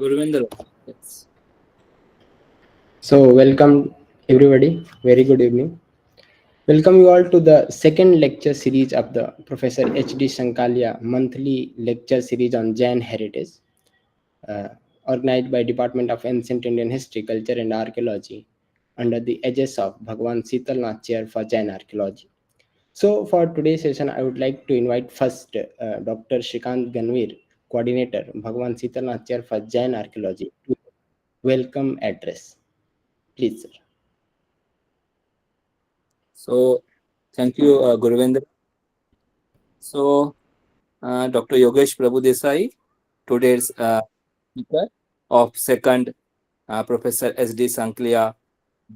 Gurvinder. Yes. So, welcome everybody. Very good evening. Welcome you all to the second lecture series of the Professor H.D. Sankalia monthly lecture series on Jain heritage, uh, organized by Department of Ancient Indian History, Culture and Archaeology under the aegis of Bhagwan Shitalnath Chair for Jain Archaeology. So, for today's session, I would like to invite first Dr. Shrikant Ganvir, Coordinator, Bhagwan Shitalnath Chair for Jain Archaeology, to welcome address. Please, sir. So, thank you, Gurvinder. So, Dr. Yogesh Prabhudesai, today's speaker of second Professor S.D. Sankalia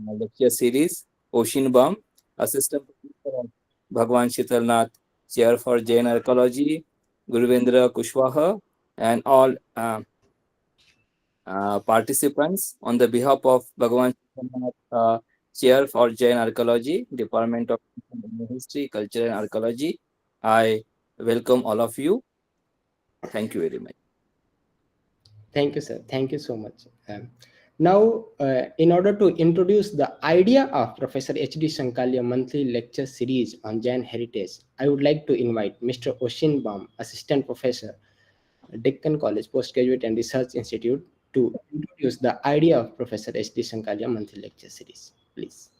lecture series, Ocean Bum, Assistant Professor of Bhagwan Shitalnath Chair for Jain Archaeology, Gurvendra Kushwaha, and all participants on the behalf of Bhagwan Shitalnath Chair for Jain Archaeology, Department of History, Culture and Archaeology. I welcome all of you. Thank you very much. Thank you, sir. Thank you so much. Now, in order to introduce the idea of Professor H.D. Sankalia monthly lecture series on Jain heritage, I would like to invite Mr. Oshin Baum, Assistant Professor, Deccan College Postgraduate and Research Institute, to introduce the idea of Professor H.D. Sankalia monthly lecture series. Please.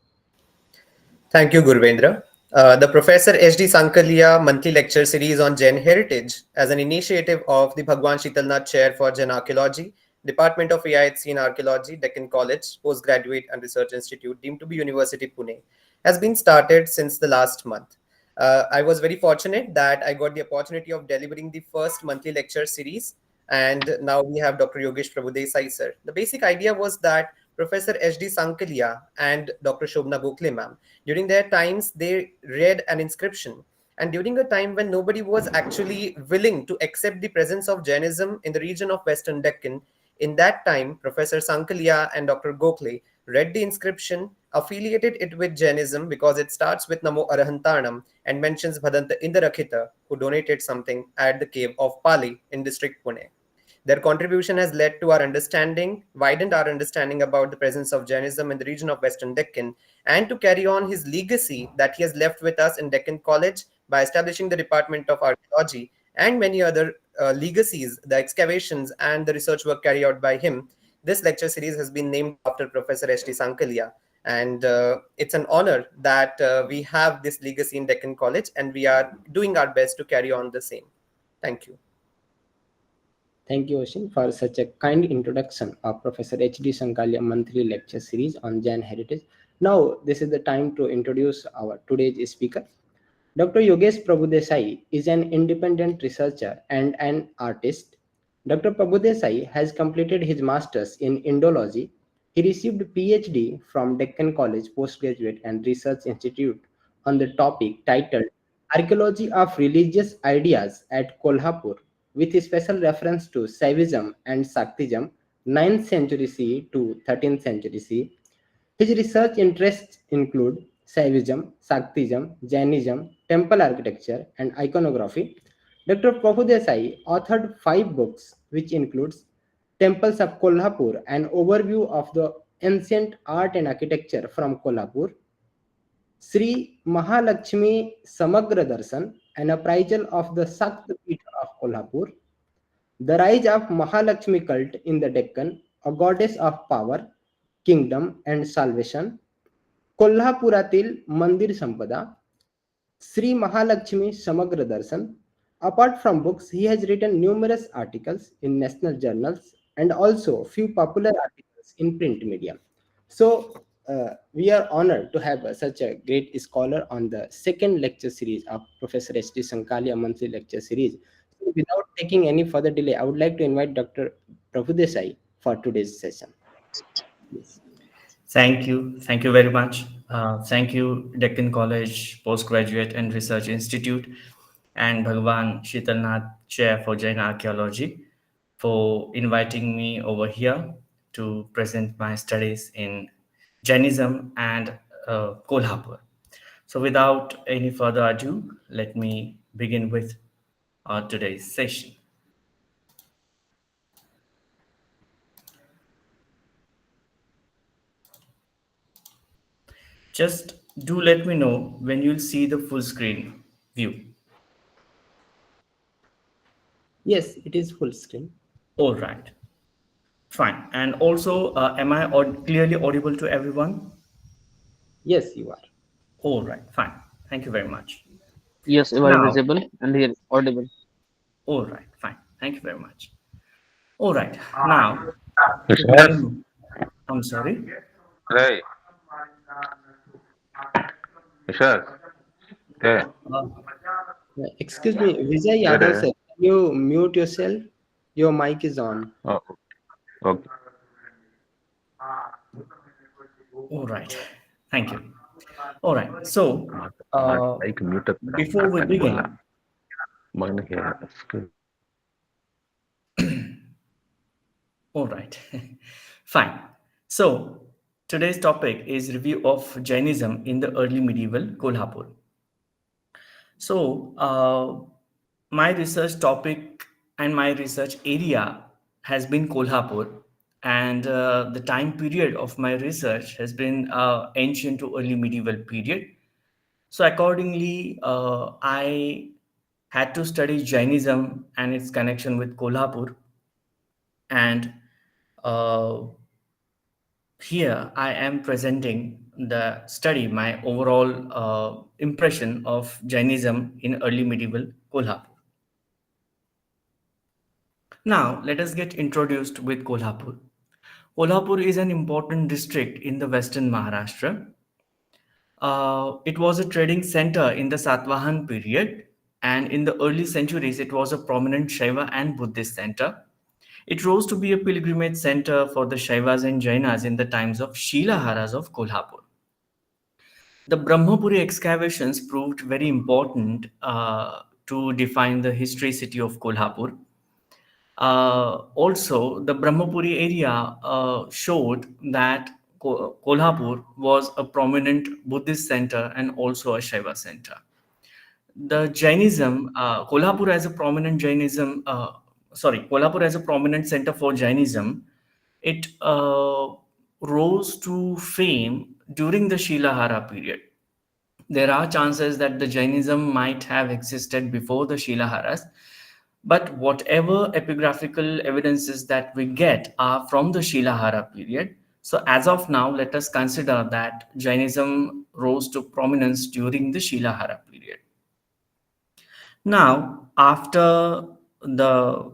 Thank you, Gurvendra. The Professor H.D. Sankalia monthly lecture series on Jain heritage as an initiative of the Bhagwan Shitalnath Chair for Jain Archaeology, Department of AIHC in Archaeology, Deccan College, Postgraduate and Research Institute, deemed to be University Pune, has been started since the last month. I was very fortunate that I got the opportunity of delivering the first monthly lecture series, and now we have Dr. Yogesh Prabhudesai, sir. The basic idea was that Professor H.D. Sankalia and Dr. Shobna Gokhale, ma'am, during their times, they read an inscription. And during a time when nobody was actually willing to accept the presence of Jainism in the region of Western Deccan, in that time, Professor Sankalia and Dr. Gokhale read the inscription, affiliated it with Jainism because it starts with Namo Arahantanam and mentions Bhadanta Indarakhita, who donated something at the cave of Pali in district Pune. Their contribution has led to our understanding, widened our understanding about the presence of Jainism in the region of Western Deccan, and to carry on his legacy that he has left with us in Deccan College by establishing the Department of Archaeology and many other legacies, the excavations, and the research work carried out by him. This lecture series has been named after Professor H.D. Sankalia. And it's an honor that we have this legacy in Deccan College, and we are doing our best to carry on the same. Thank you. Thank you, Oshin, for such a kind introduction of Professor H.D. Sankalia monthly lecture series on Jain heritage. Now, this is the time to introduce our today's speaker. Dr. Yogesh Prabhudesai is an independent researcher and an artist. Dr. Prabhudesai has completed his master's in Indology. He received PhD from Deccan College Postgraduate and Research Institute on the topic titled Archaeology of Religious Ideas at Kolhapur, with a special reference to Saivism and Shaktism, 9th century CE to 13th century CE. His research interests include Saivism, Shaktism, Jainism, temple architecture, and iconography. Dr. Prabhudesai authored 5 books, which includes Temples of Kolhapur, an overview of the ancient art and architecture from Kolhapur, Sri Mahalakshmi Samagra Darshan, an appraisal of the Shakt Peeth of Kolhapur, the rise of Mahalakshmi cult in the Deccan, a goddess of power, kingdom, and salvation, Kolhapuratil Mandir Sampada, Sri Mahalakshmi Samagra Darshan. Apart from books, he has written numerous articles in national journals and also few popular articles in print media. So, we are honored to have such a great scholar on the second lecture series of Professor H.D. Sankalia monthly lecture series. So, without taking any further delay, I would like to invite Dr. Prabhudesai for today's session. Yes. Thank you. Thank you very much. Thank you, Deccan College Postgraduate and Research Institute and Bhagwan Shitalnath Chair for Jain Archaeology for inviting me over here to present my studies in Jainism and Kolhapur. So without any further ado, let me begin with today's session. Just do let me know when you'll see the full screen view. Yes, it is full screen. All right, fine. And also, am I clearly audible to everyone? Yes, you are. All right, fine. Thank you very much. Yes, you are Now, visible and here audible. all right, fine. Thank you very much. All right, now to Yes, begin, I'm sorry. right. Yes, yeah, Uh, Excuse me, Vijay yeah, Yadav yeah. sir, can you mute yourself? Your mic is on. Oh, okay. all right, thank you. All right, so uh, Like mute before we bola. begin, मन है all right, fine. So today's topic is review of Jainism in the early medieval Kolhapur. So my research topic and my research area has been Kolhapur, and the time period of my research has been ancient to early medieval period. So accordingly, I had to study Jainism and its connection with Kolhapur, and uh, here I am presenting the study, my overall impression of Jainism in early medieval Kolhapur. Now, let us get introduced with Kolhapur. Kolhapur is an important district in the western Maharashtra. It was a trading center in the Satvahan period, and in the early centuries, it was a prominent Shaiva and Buddhist center. It rose to be a pilgrimage center for the Shaivas and Jainas in the times of Shilaharas of Kolhapur. The Brahmapuri excavations proved very important to define the history city of Kolhapur. Also, the Brahmapuri area showed that Kolhapur was a prominent Buddhist center and also a Shaiva center. The Jainism, Kolhapur as a prominent Jainism, Kolhapur as a prominent center for Jainism, it rose to fame during the Shilahara period. There are chances that the Jainism might have existed before the Shilaharas, but whatever epigraphical evidences that we get are from the Shilahara period. So, as of now, let us consider that Jainism rose to prominence during the Shilahara period. Now, after the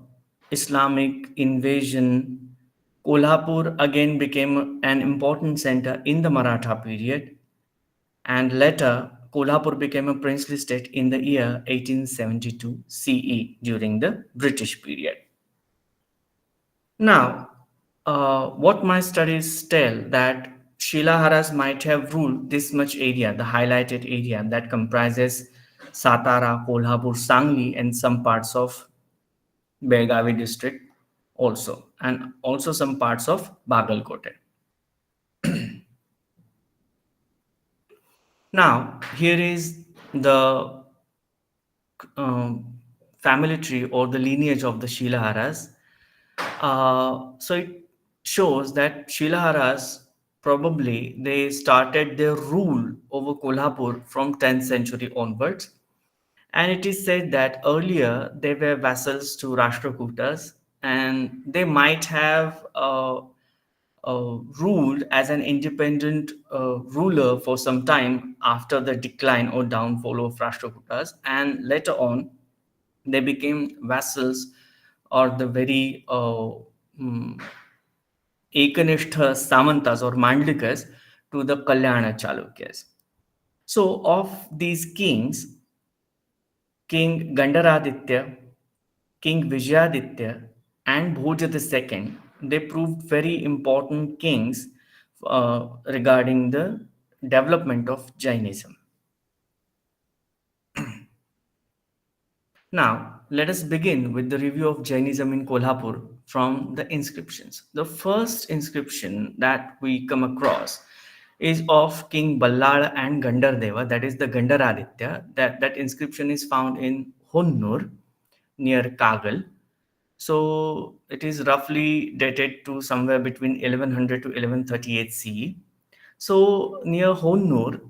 Islamic invasion, Kolhapur again became an important center in the Maratha period, and later Kolhapur became a princely state in the year 1872 CE during the British period. Now, what my studies tell that Shilaharas might have ruled this much area, the highlighted area that comprises Satara, Kolhapur, Sangli, and some parts of Belgavi district also, and also some parts of Bagalkote. Now, here is the family tree or the lineage of the Shilaharas. So it shows that Shilaharas probably they started their rule over Kolhapur from 10th century onwards, and it is said that earlier they were vassals to Rashtrakutas, and they might have ruled as an independent ruler for some time after the decline or downfall of Rashtrakutas, and later on they became vassals or the very Ekanistha Samantas or Mandlikas to the Kalyana Chalukyas. So, of these kings, King Gandaraditya, King Vijayaditya, and Bhoja II, they proved very important kings regarding the development of Jainism. Now, let us begin with the review of Jainism in Kolhapur from the inscriptions. The first inscription that we come across is of King Ballala and Gandardeva, that is the Gandaraditya. That inscription is found in Honnur near Kagal. So it is roughly dated to somewhere between 1100 to 1138 CE. So near Honnur,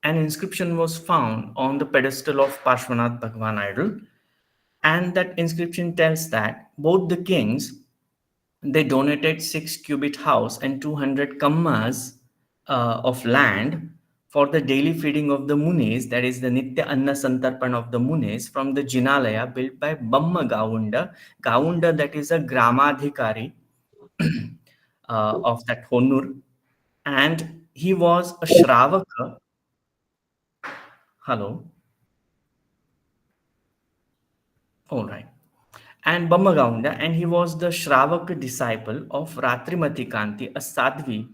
an inscription was found on the pedestal of Parshvanath Bhagwan idol, and that inscription tells that both the kings, they donated 6 cubit house and 200 kammas of land for the daily feeding of the munis, that is the Nitya Anna Santarpan of the munis, from the Jinalaya built by Bamma Gavunda. Gavunda, that is a Gramadhikari of that Honnur, and he was a Shravaka. Hello, all right. And Bamagaunda, and he was the Shravaka disciple of Ratrimati Kanti, a sadhvi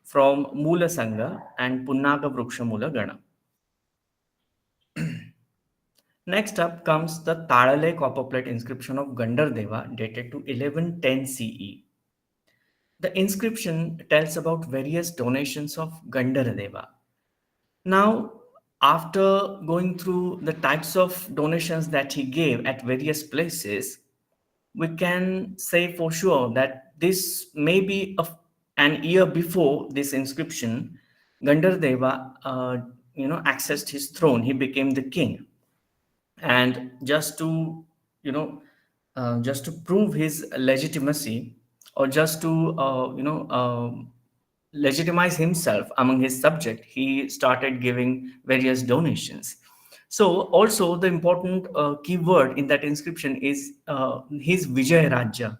from Mula Sangha and Punnaga Vruksha Mula Gana. Next up comes the Talale copperplate inscription of Gandhardeva, dated to 1110 CE. The inscription tells about various donations of Gandhardeva. Now, after going through the types of donations that he gave at various places, we can say for sure that this may be an year before this inscription. Gandhardeva, accessed his throne. He became the king, and you know, just to prove his legitimacy, or just to legitimize himself among his subject, he started giving various donations. So also the important keyword in that inscription is his Vijay Rajya.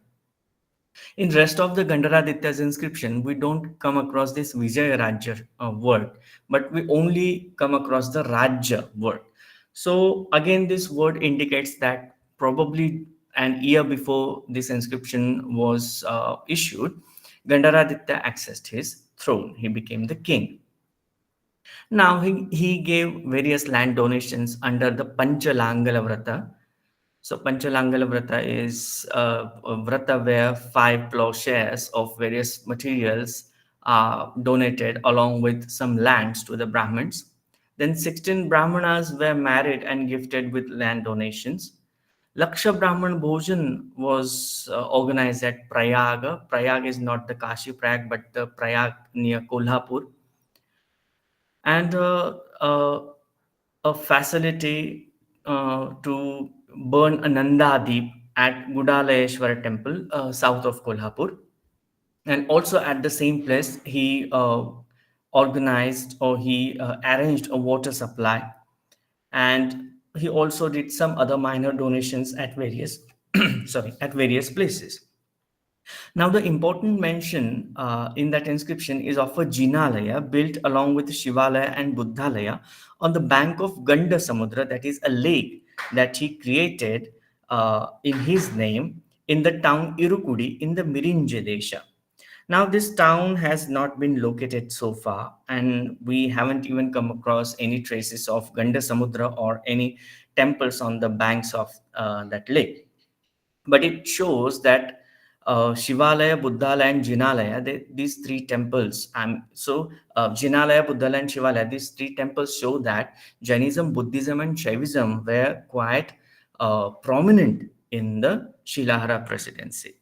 In rest of the Gandaraditya's inscription, we don't come across this Vijay Rajya word, but we only come across the Rajya word. So again, this word indicates that probably an year before this inscription was issued, Gandaraditya accessed his throne. He became the king. Now he gave various land donations under the Panchalangala Vrata. So Panchalangala Vrata is a Vrata where 5 plowshares of various materials are donated along with some lands to the Brahmins. Then 16 Brahmanas were married and gifted with land donations. Laksha Brahman Bhojan was organized at Prayag. Prayag is not the Kashi Prayag, but the Prayag near Kolhapur. And a facility to burn a Nanda Deep at Gudalayeshwara temple south of Kolhapur. And also at the same place, he organized, or he arranged a water supply. And he also did some other minor donations at various at various places. Now, the important mention in that inscription is of a Jinalaya built along with Shivalaya and Buddhalaya on the bank of Ganda Samudra, that is a lake that he created in his name in the town Irukudi in the Mirinje Desha. Now, this town has not been located so far, and we haven't even come across any traces of Ganda Samudra or any temples on the banks of that lake. But it shows that Shivalaya, Buddhalaya, and Jinalaya, these three temples. Jinalaya, Buddhalaya, and Shivalaya, these three temples show that Jainism, Buddhism, and Shaivism were quite prominent in the Shilahara presidency.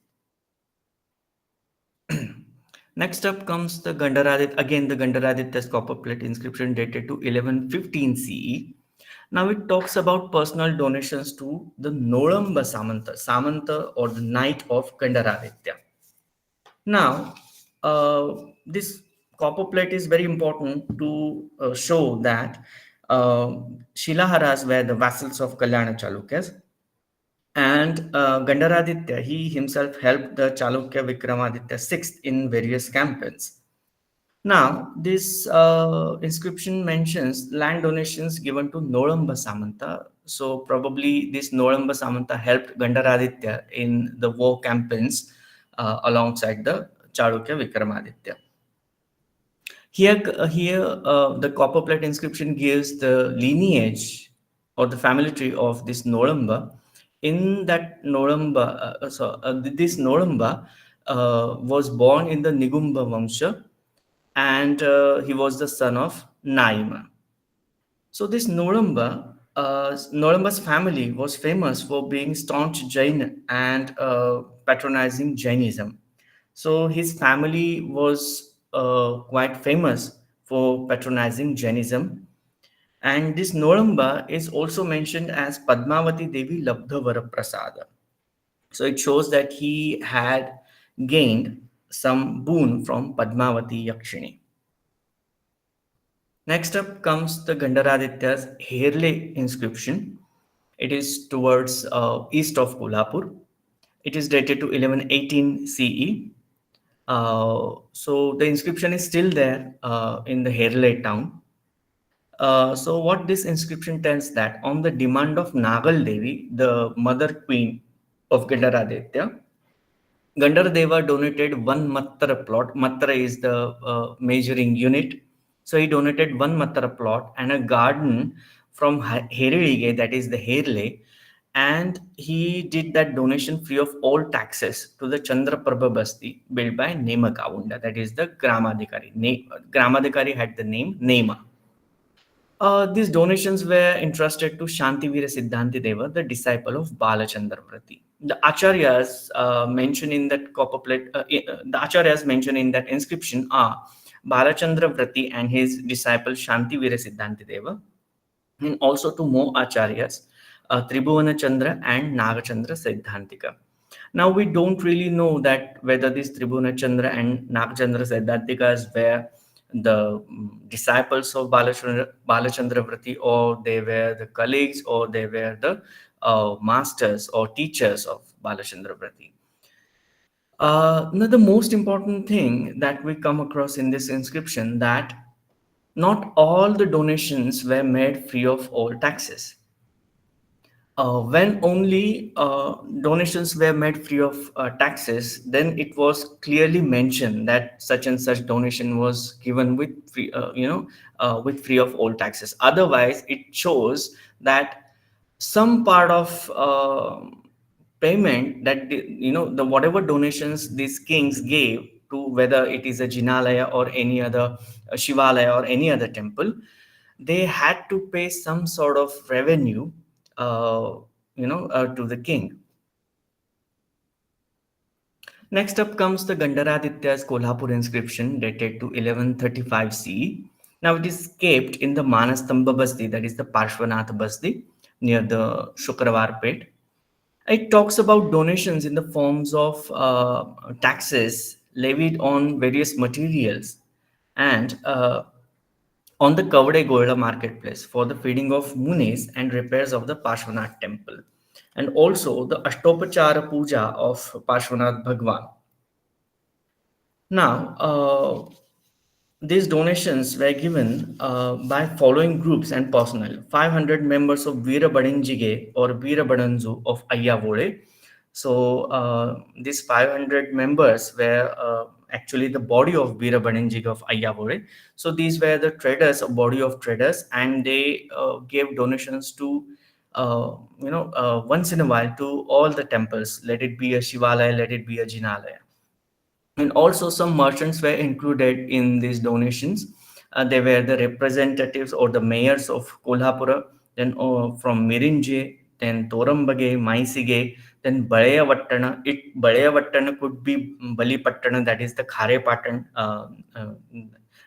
Next up comes the Gandaraditya, again the Gandaraditya's copper plate inscription dated to 1115 CE. Now it talks about personal donations to the Nolamba Samanta or the Knight of Gandaraditya. Now, this copper plate is very important to show that Shilaharas were the vassals of Kalyana Chalukyas, and Gandaraditya, he himself helped the Chalukya Vikramaditya VI in various campaigns. Now, this inscription mentions land donations given to Nolamba Samanta. So probably this Nolamba Samanta helped Gandaraditya in the war campaigns alongside the Chalukya Vikramaditya. Here, the copper plate inscription gives the lineage or the family tree of this Nolamba. In that Nolamba, this Nolamba was born in the Nigumba Vamsha, and he was the son of Naima. So this Nolamba's family was famous for being staunch Jain and patronizing Jainism. So his family was quite famous for patronizing Jainism. And this Nolamba is also mentioned as Padmavati Devi Labdhavara Prasada. So it shows that he had gained some boon from Padmavati Yakshini. Next up comes the Gandaraditya's Herle inscription. It is towards east of Kolhapur. It is dated to 1118 CE. So the inscription is still there in the Herle town. So what this inscription tells that on the demand of Nagal Devi, the mother queen of Gandaraditya, Gandhardeva donated one Mattara plot. Mattara is the measuring unit. So he donated one Mattara plot and a garden from Herilige, that is the Herle, and he did that donation free of all taxes to the Chandraprabha Basti built by Nema Kavunda, that is the Gramadhikari. Gramadhikari had the name Nema. These donations were entrusted to Shantivira Siddhanti Deva, the disciple of Balachandra Vrati. The acharyas mentioned in that copper plate, the acharyas mentioned in that inscription are Balachandra Vrati and his disciple Shantivira Siddhanti Deva, and also to more acharyas, Tribhuvana Chandra and Nagachandra Siddhantika. Now we don't really know that whether these Tribhuvana Chandra and Nagachandra Siddhantikas were the disciples of Balachandra Vrati, or they were the colleagues, or they were the masters or teachers of Balachandra Vrati. Now the most important thing that we come across in this inscription, that not all the donations were made free of all taxes. When only donations were made free of taxes, then it was clearly mentioned that such and such donation was given with free, with free of all taxes. Otherwise, it shows that some part of payment that the whatever donations these kings gave to, whether it is a Jinalaya or any other Shivalaya or any other temple, they had to pay some sort of revenue to the king. Next up comes the Gandaraditya's Kolhapur inscription dated to 1135 CE. Now it is kept in the Manastamba Basti, that is the Parshvanath Basti near the Shukravar Pet. It talks about donations in the forms of taxes levied on various materials and on the Kavade Goila marketplace for the feeding of munis and repairs of the Parshvanath temple, and also the Ashtopachara Puja of Parshvanath Bhagwan. Now, these donations were given by following groups and personnel: 500 members of Veera Badinjige or Veera Badanzu of Ayyavole. So, these 500 members were actually the body of Veera Badinjige of Ayyavole. So, these were the traders, a body of traders, and they gave donations to once in a while to all the temples, let it be a Shivalaya, let it be a Jinalaya. And also some merchants were included in these donations. They were the representatives or the mayors of Kolhapura, then from Mirinje, then Torambage, Maisige, then Baleyavattana. Baleyavattana could be Balipattana, that is the Kharepatan,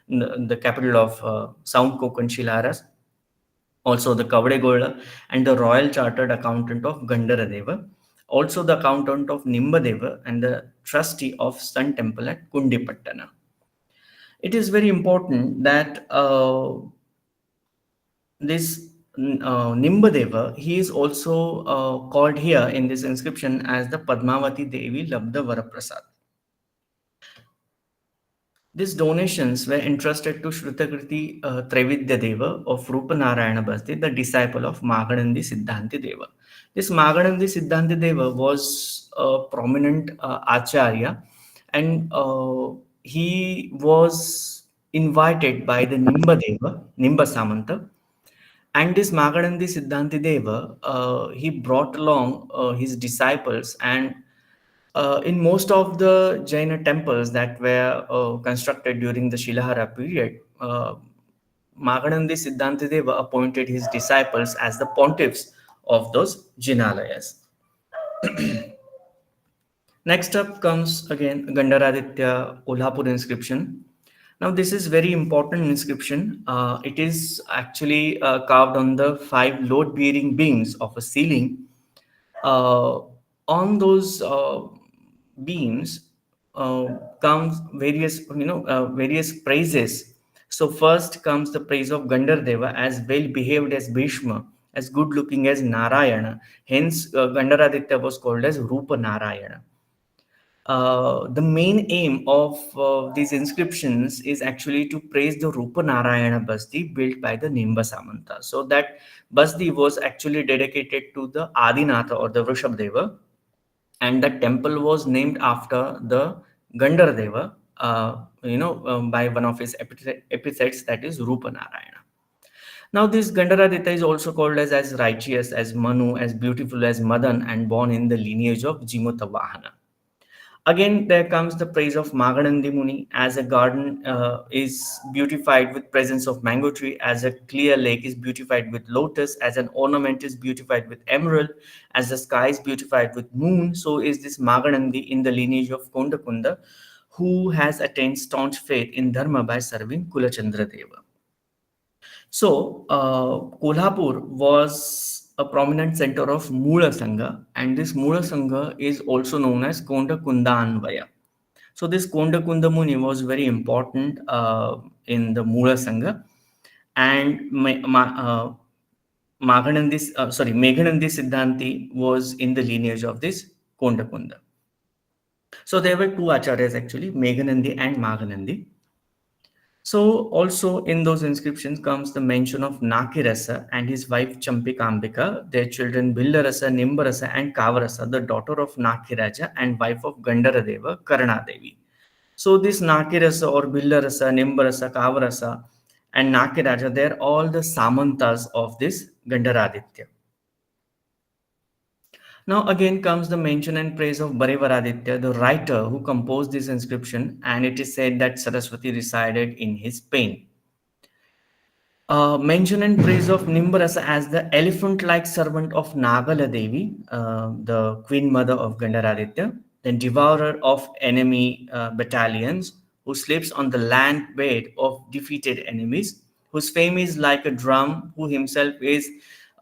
the capital of Sound Konkan Shilaharas. Also the Kavade and the royal chartered accountant of Gandaradeva, also the accountant of Nimbadeva and the trustee of Sun Temple at Kundipattana. It is very important that this Nimbadeva, he is also called here in this inscription as the Padmavati Devi Labda Varaprasad. These donations were entrusted to Shrutakriti Traividya Deva of Rupanarayana Basti, the disciple of Maganandi Siddhanti Deva. This Maganandi Siddhanti Deva was a prominent acharya, and he was invited by the Nimba Deva, Nimba Samanta. And this Maganandi Siddhanti Deva, he brought along his disciples, and in most of the Jaina temples that were constructed during the Shilahara period, Maganandi Siddhanti Deva appointed his disciples as the pontiffs of those Jinalayas. Next up comes again Gandaraditya Kolhapur inscription. Now, this is very important inscription. It is actually carved on the 5 load-bearing beams of a ceiling. Uh, on those beams comes various, various praises. So first comes the praise of Gandhardeva as well-behaved as Bhishma, as good-looking as Narayana. Hence, Gandharaditya was called as Rupa Narayana. The main aim of these inscriptions is actually to praise the Rupa Narayana Basti built by the Nimba Samanta. So that Basti was actually dedicated to the Adinatha or the Vrishabdeva, and the temple was named after the Gandhardeva, by one of his epithets, that is Rupa Narayana. Now, this Gandharaditya is also called as righteous, as Manu, as beautiful as Madan, and born in the lineage of Jimutavahana. Again, there comes the praise of Maganandi Muni, as a garden is beautified with presence of mango tree, as a clear lake is beautified with lotus, as an ornament is beautified with emerald, as the sky is beautified with moon. So is this Maganandi in the lineage of Kondakunda, who has attained staunch faith in Dharma by serving Kulachandra Deva. So, Kolhapur was a prominent center of Mula Sangha, and this Mula Sangha is also known as Konda Kunda Anvaya. So, this Konda Kunda Muni was very important in the Mula Sangha, and Meghanandi Siddhanti was in the lineage of this Konda Kunda. So, there were two acharyas actually, Meghanandi and Maghanandi. So also in those inscriptions comes the mention of Nakirasa and his wife Champikambika, their children Billarasa, Nimbarasa and Kavarasa, the daughter of Nakiraja and wife of Gandaradeva, Karanadevi. So this Nakirasa or Billarasa, Nimbarasa, Kavarasa and Nakiraja, they're all the Samantas of this Gandaraditya. Now again comes the mention and praise of Barivaraditya, the writer who composed this inscription, and it is said that Saraswati resided in his pain. Mention and praise of Nimbarasa as the elephant-like servant of Nagala Devi, the queen mother of Gandaraditya, the devourer of enemy battalions, who sleeps on the land bed of defeated enemies, whose fame is like a drum, who himself is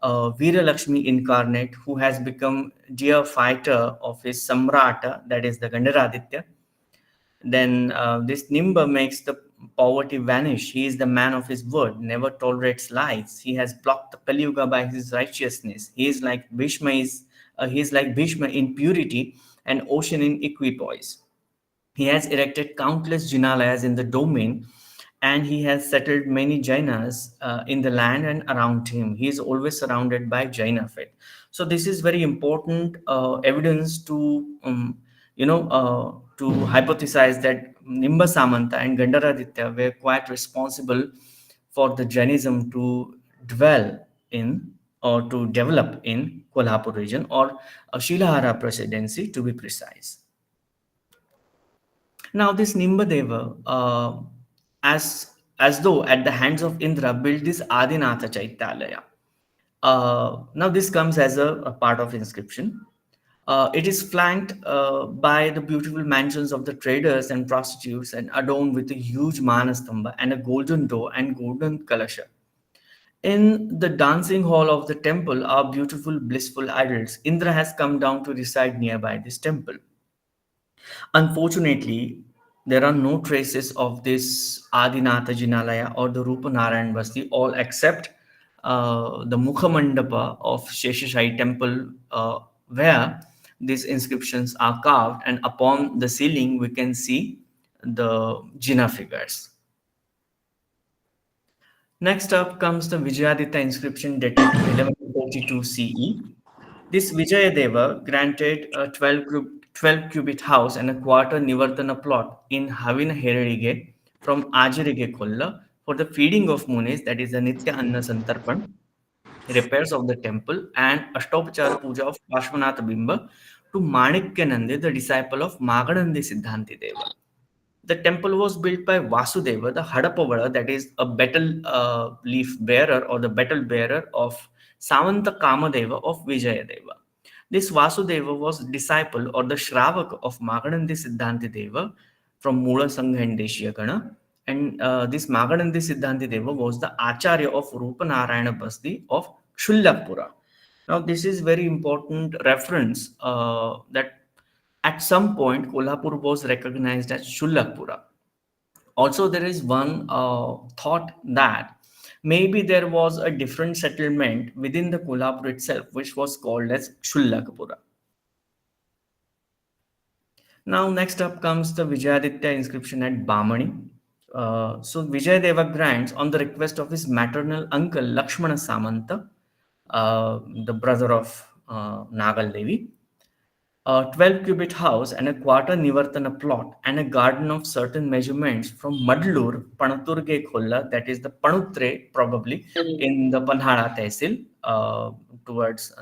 Veera Lakshmi incarnate, who has become dear fighter of his Samrata, that is the Gandaraditya. Then this Nimba makes the poverty vanish. He is the man of his word, never tolerates lies. He has blocked the Kali Yuga by his righteousness. He is like Bhishma in purity and ocean in equipoise. He has erected countless Jinalayas in the domain, and he has settled many Jainas in the land and around him. He is always surrounded by Jaina faith. So this is very important evidence to hypothesize that Nimba Samanta and Gandaraditya were quite responsible for the Jainism to dwell in or to develop in Kolhapur region, or Shilahara presidency to be precise. Now, this Nimbadeva, as though at the hands of Indra, built this Adinatha Chaitalaya. Now, this comes as a part of inscription. It is flanked by the beautiful mansions of the traders and prostitutes, and adorned with a huge Manastamba and a golden door and golden kalasha. In the dancing hall of the temple are beautiful, blissful idols. Indra has come down to reside nearby this temple. Unfortunately, there are no traces of this Adinatha Jinalaya or the Rupa Narayan Basti, all except the Mukhamandapa of Sheshashai temple, where these inscriptions are carved, and upon the ceiling we can see the Jina figures. Next up comes the Vijayaditya inscription dated to 1142 CE. This Vijayadeva granted a 12 cubit house and a quarter Nivartana plot in Havina Herige from Ajirige Kolla for the feeding of Munis, that is the Nitya Anna Santarpan, repairs of the temple, and Ashtopachara Puja of Pashwanatha Bimba to Manikyanandi, the disciple of Maganandi Siddhanti Deva. The temple was built by Vasudeva, the Hadapavada, that is a betel leaf bearer or the betel bearer of Samanta Kamadeva of Vijayadeva. This Vasudeva was disciple or the Shravak of Maganandi Siddhanti Deva from Mula Sangha and Deshiyagana, And this Maganandi Siddhanti Deva was the Acharya of Rupa Narayana Basti of Shullakpura. Now, this is very important reference that at some point Kolhapur was recognized as Shullakpura. Also, there is one thought that maybe there was a different settlement within the Kolhapur itself, which was called as Shullakpura. Now, next up comes the Vijayaditya inscription at Bamani. So, Vijayadeva grants on the request of his maternal uncle Lakshmana Samanta, the brother of Nagal Devi, a 12 cubit house and a quarter Nivartana plot and a garden of certain measurements from Madlur, Panaturge Kholla, that is the Panutre, probably in the Panhara Tehsil, towards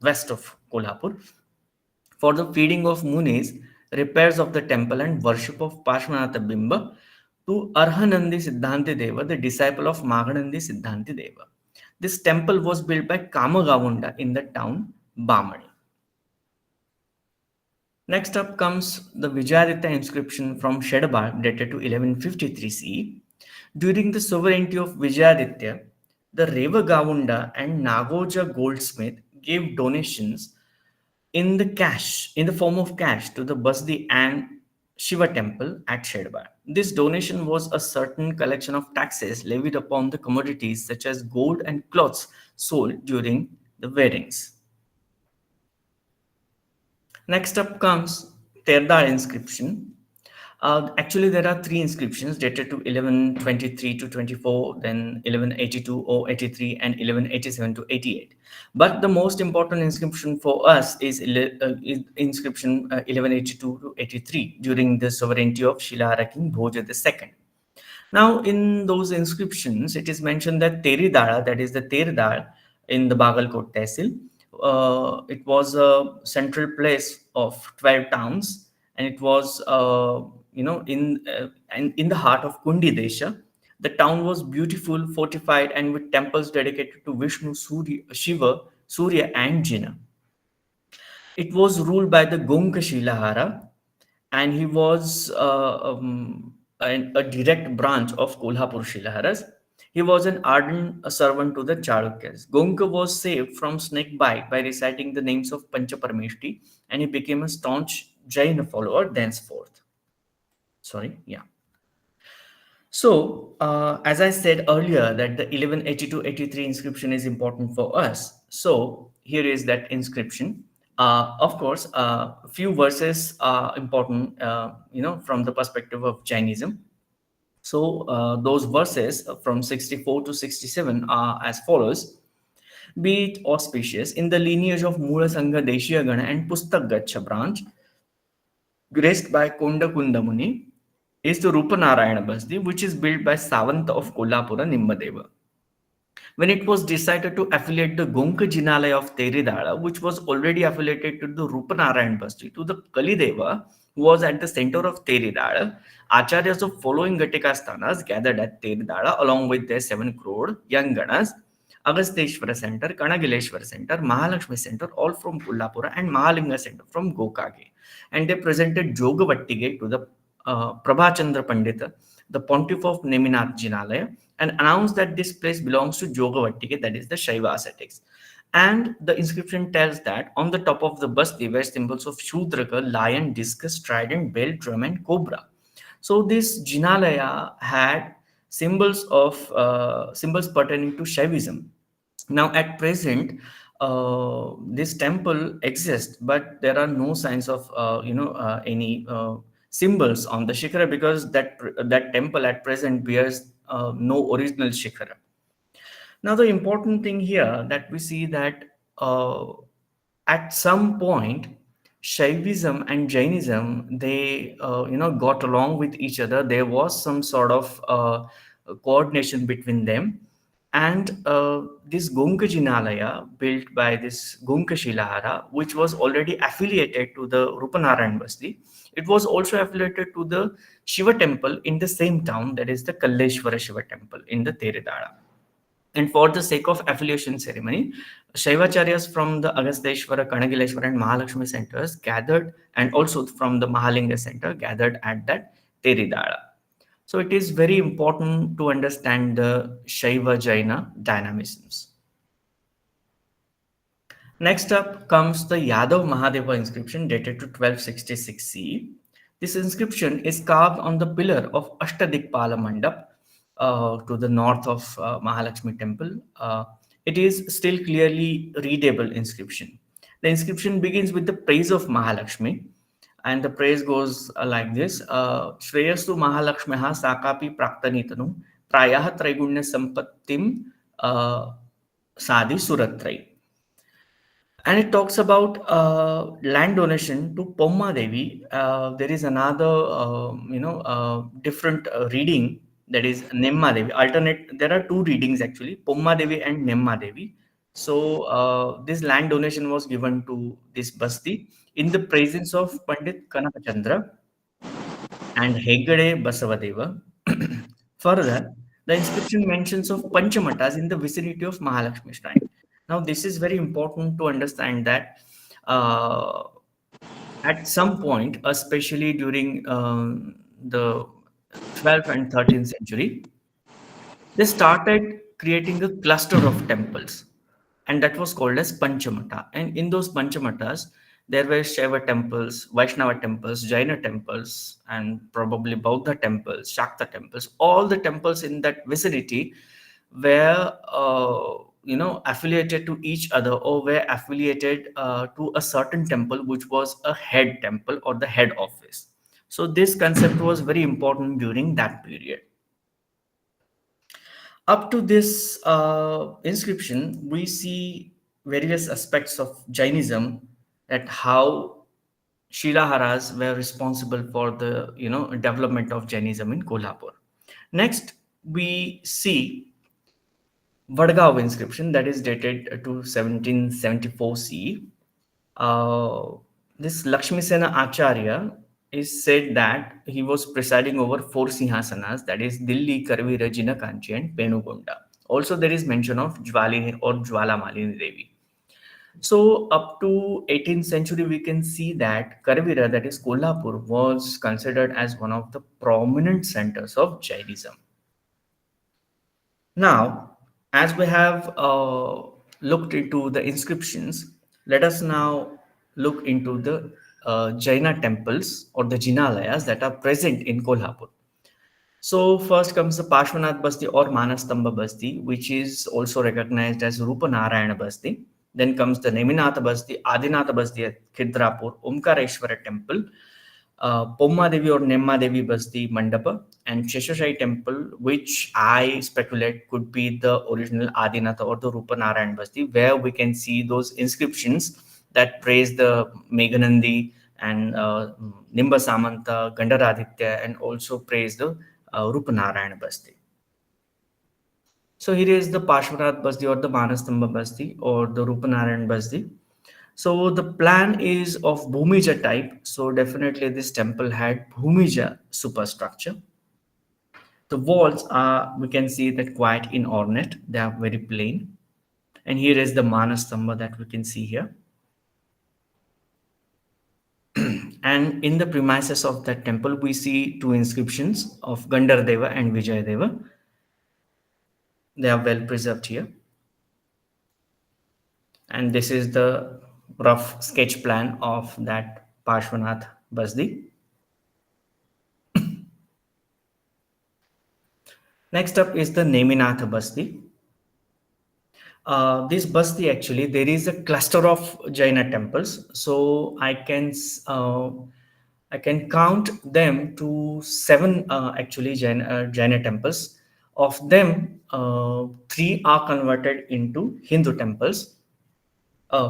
west of Kolhapur, for the feeding of Munis, repairs of the temple, and worship of Pashmanatha Bimba to Arhanandi Siddhanti Deva, the disciple of Maganandi Siddhanti Deva. This temple was built by Kamagavunda in the town Bamani. Next up comes the Vijayaditya inscription from Shedbar dated to 1153 CE. During the sovereignty of Vijayaditya, the Reva Gavunda and Nagoja goldsmith gave donations in the form of cash to the Basdi and Shiva temple at Shedbar. This donation was a certain collection of taxes levied upon the commodities such as gold and cloths sold during the weddings. Next up comes Terdal inscription. Actually, there are three inscriptions dated to 1123 to 24, then 1182 or 83, and 1187 to 88. But the most important inscription for us is inscription 1182 to 83 during the sovereignty of Shilahara King Bhoja II. Now, in those inscriptions, it is mentioned that Teridala, that is the Terdal in the Bagalkot Tehsil, it was a central place of 12 towns, and it was in the heart of Kundi Desha. The town was beautiful, fortified, and with temples dedicated to Vishnu, Shiva, Surya, and Jina. It was ruled by the Gonka Shilahara, and he was a direct branch of Kolhapur Shilaharas. He was an ardent servant to the Chalukyas. Gonka was saved from snake bite by reciting the names of Panchaparameshti, and he became a staunch Jaina follower thenceforth. So, as I said earlier, that the 1182-83 inscription is important for us. So, here is that inscription. Of course, a few verses are important, from the perspective of Jainism. So, those verses from 64 to 67 are as follows. Be it auspicious in the lineage of Mula Sangha Deshiya Gana and Pustak Gacha branch, graced by Konda Kundamuni, is the Rupa Narayana Basdi, which is built by Savanta of Kolhapura Nimmadeva. When it was decided to affiliate the Gonka Jinalaya of Teridala, which was already affiliated to the Rupa Narayan Basti, to the Kalideva, who was at the center of Teridala, Acharyas of following Gatika Sthanas gathered at Teridala along with their 7 crore young Ganas, Agasteshwara Center, Kanagileshwara Center, Mahalakshmi Center, all from Kolhapura, and Mahalinga Center from Gokage. And they presented Jogavattige to the Prabhachandra Pandita, the pontiff of Neminath Jinalaya, and announced that this place belongs to Jogavattige, that is the Shaiva ascetics. And the inscription tells that on the top of the basti were symbols of Shudraka, lion, discus, trident, bell, drum, and cobra. So this Jinalaya had symbols pertaining to Shaivism. Now, at present, this temple exists, but there are no signs of any symbols on the shikhara, because that temple at present bears no original shikhara. Now, the important thing here that we see that at some point, Shaivism and Jainism, they got along with each other. There was some sort of coordination between them. And this Gonka Jinalaya, built by this Gonka Shilahara, which was already affiliated to the Rupanarayan Basti, it was also affiliated to the Shiva temple in the same town, that is the Kalleshwara Shiva temple in the Teridala. And for the sake of affiliation ceremony, Shaivacharyas from the Agasteshwara, Kanagileshwara, and Mahalakshmi centers gathered, and also from the Mahalinga center gathered at that Teridala. So it is very important to understand the Shaiva Jaina dynamisms. Next up comes the Yadav Mahadeva inscription dated to 1266 CE. This inscription is carved on the pillar of Ashtadikpala Mandap to the north of Mahalakshmi temple. It is still clearly readable inscription. The inscription begins with the praise of Mahalakshmi, and the praise goes like this: Shreyastu Mahalakshmeha Sakapi Praktanitanu Prayah Traigunya Sampattim Sadi Suratrai. And it talks about land donation to Pomma Devi. There is another, different reading, that is Nemma Devi. Alternate. There are two readings actually, Pomma Devi and Nemma Devi. So this land donation was given to this basti in the presence of Pandit Kanakachandra and Hegade Basavadeva. Further, the inscription mentions of Panchamatas in the vicinity of Mahalakshmi shrine. Now, this is very important to understand that uh, at some point, especially during the 12th and 13th century, they started creating a cluster of temples, and that was called as Panchamata. And in those Panchamatas, there were Shaiva temples, Vaishnava temples, Jaina temples, and probably Buddha temples, Shakta temples. All the temples in that vicinity were, affiliated to each other, or were affiliated to a certain temple, which was a head temple or the head office. So this concept was very important during that period. Up to this inscription, we see various aspects of Jainism, that how Shilaharas were responsible for the development of Jainism in Kolhapur. Next, we see Vadgaon inscription that is dated to 1774 CE. This Lakshmi Sena Acharya is said that he was presiding over four Sinhasanas, that is Dilli, Karvira, Jinakanchi, and Penugonda. Also, there is mention of Jwalini or Jwala Malini Devi. So, up to 18th century, we can see that Karvira, that is Kolhapur, was considered as one of the prominent centers of Jainism. Now, as we have looked into the inscriptions, let us now look into the Jaina temples or the Jinalayas that are present in Kolhapur. So first comes the Parshvanath Basti or Manastamba Basti, which is also recognized as Rupa Narayana Basti. Then comes the Neminatha Basti, Adinatha Basti at Khidrapur, Omkareshwara Temple, Pomma Devi or Nemma Devi Basti Mandapa, and Sheshashai Temple, which I speculate could be the original Adinatha or the Rupa Narayan Basti, where we can see those inscriptions that praise the Meghanandi and Nimba Samanta, Gandaraditya, and also praise the Rupa Narayana Basti. So here is the Parshvanath Basti or the Manastamba Basti or the Rupa Narayan Basti. So the plan is of Bhumija type. So definitely this temple had Bhumija superstructure. The walls are, we can see that quite inornate. They are very plain. And here is the Manastamba that we can see here. And in the premises of that temple, we see two inscriptions of Gandhardeva and Vijayadeva. They are well preserved here. And this is the rough sketch plan of that Parshvanath Basti. Next up is the Neminatha Basti. This Basti, actually, there is a cluster of Jaina temples. So I can count them to seven actually Jaina temples. Of them, three are converted into Hindu temples.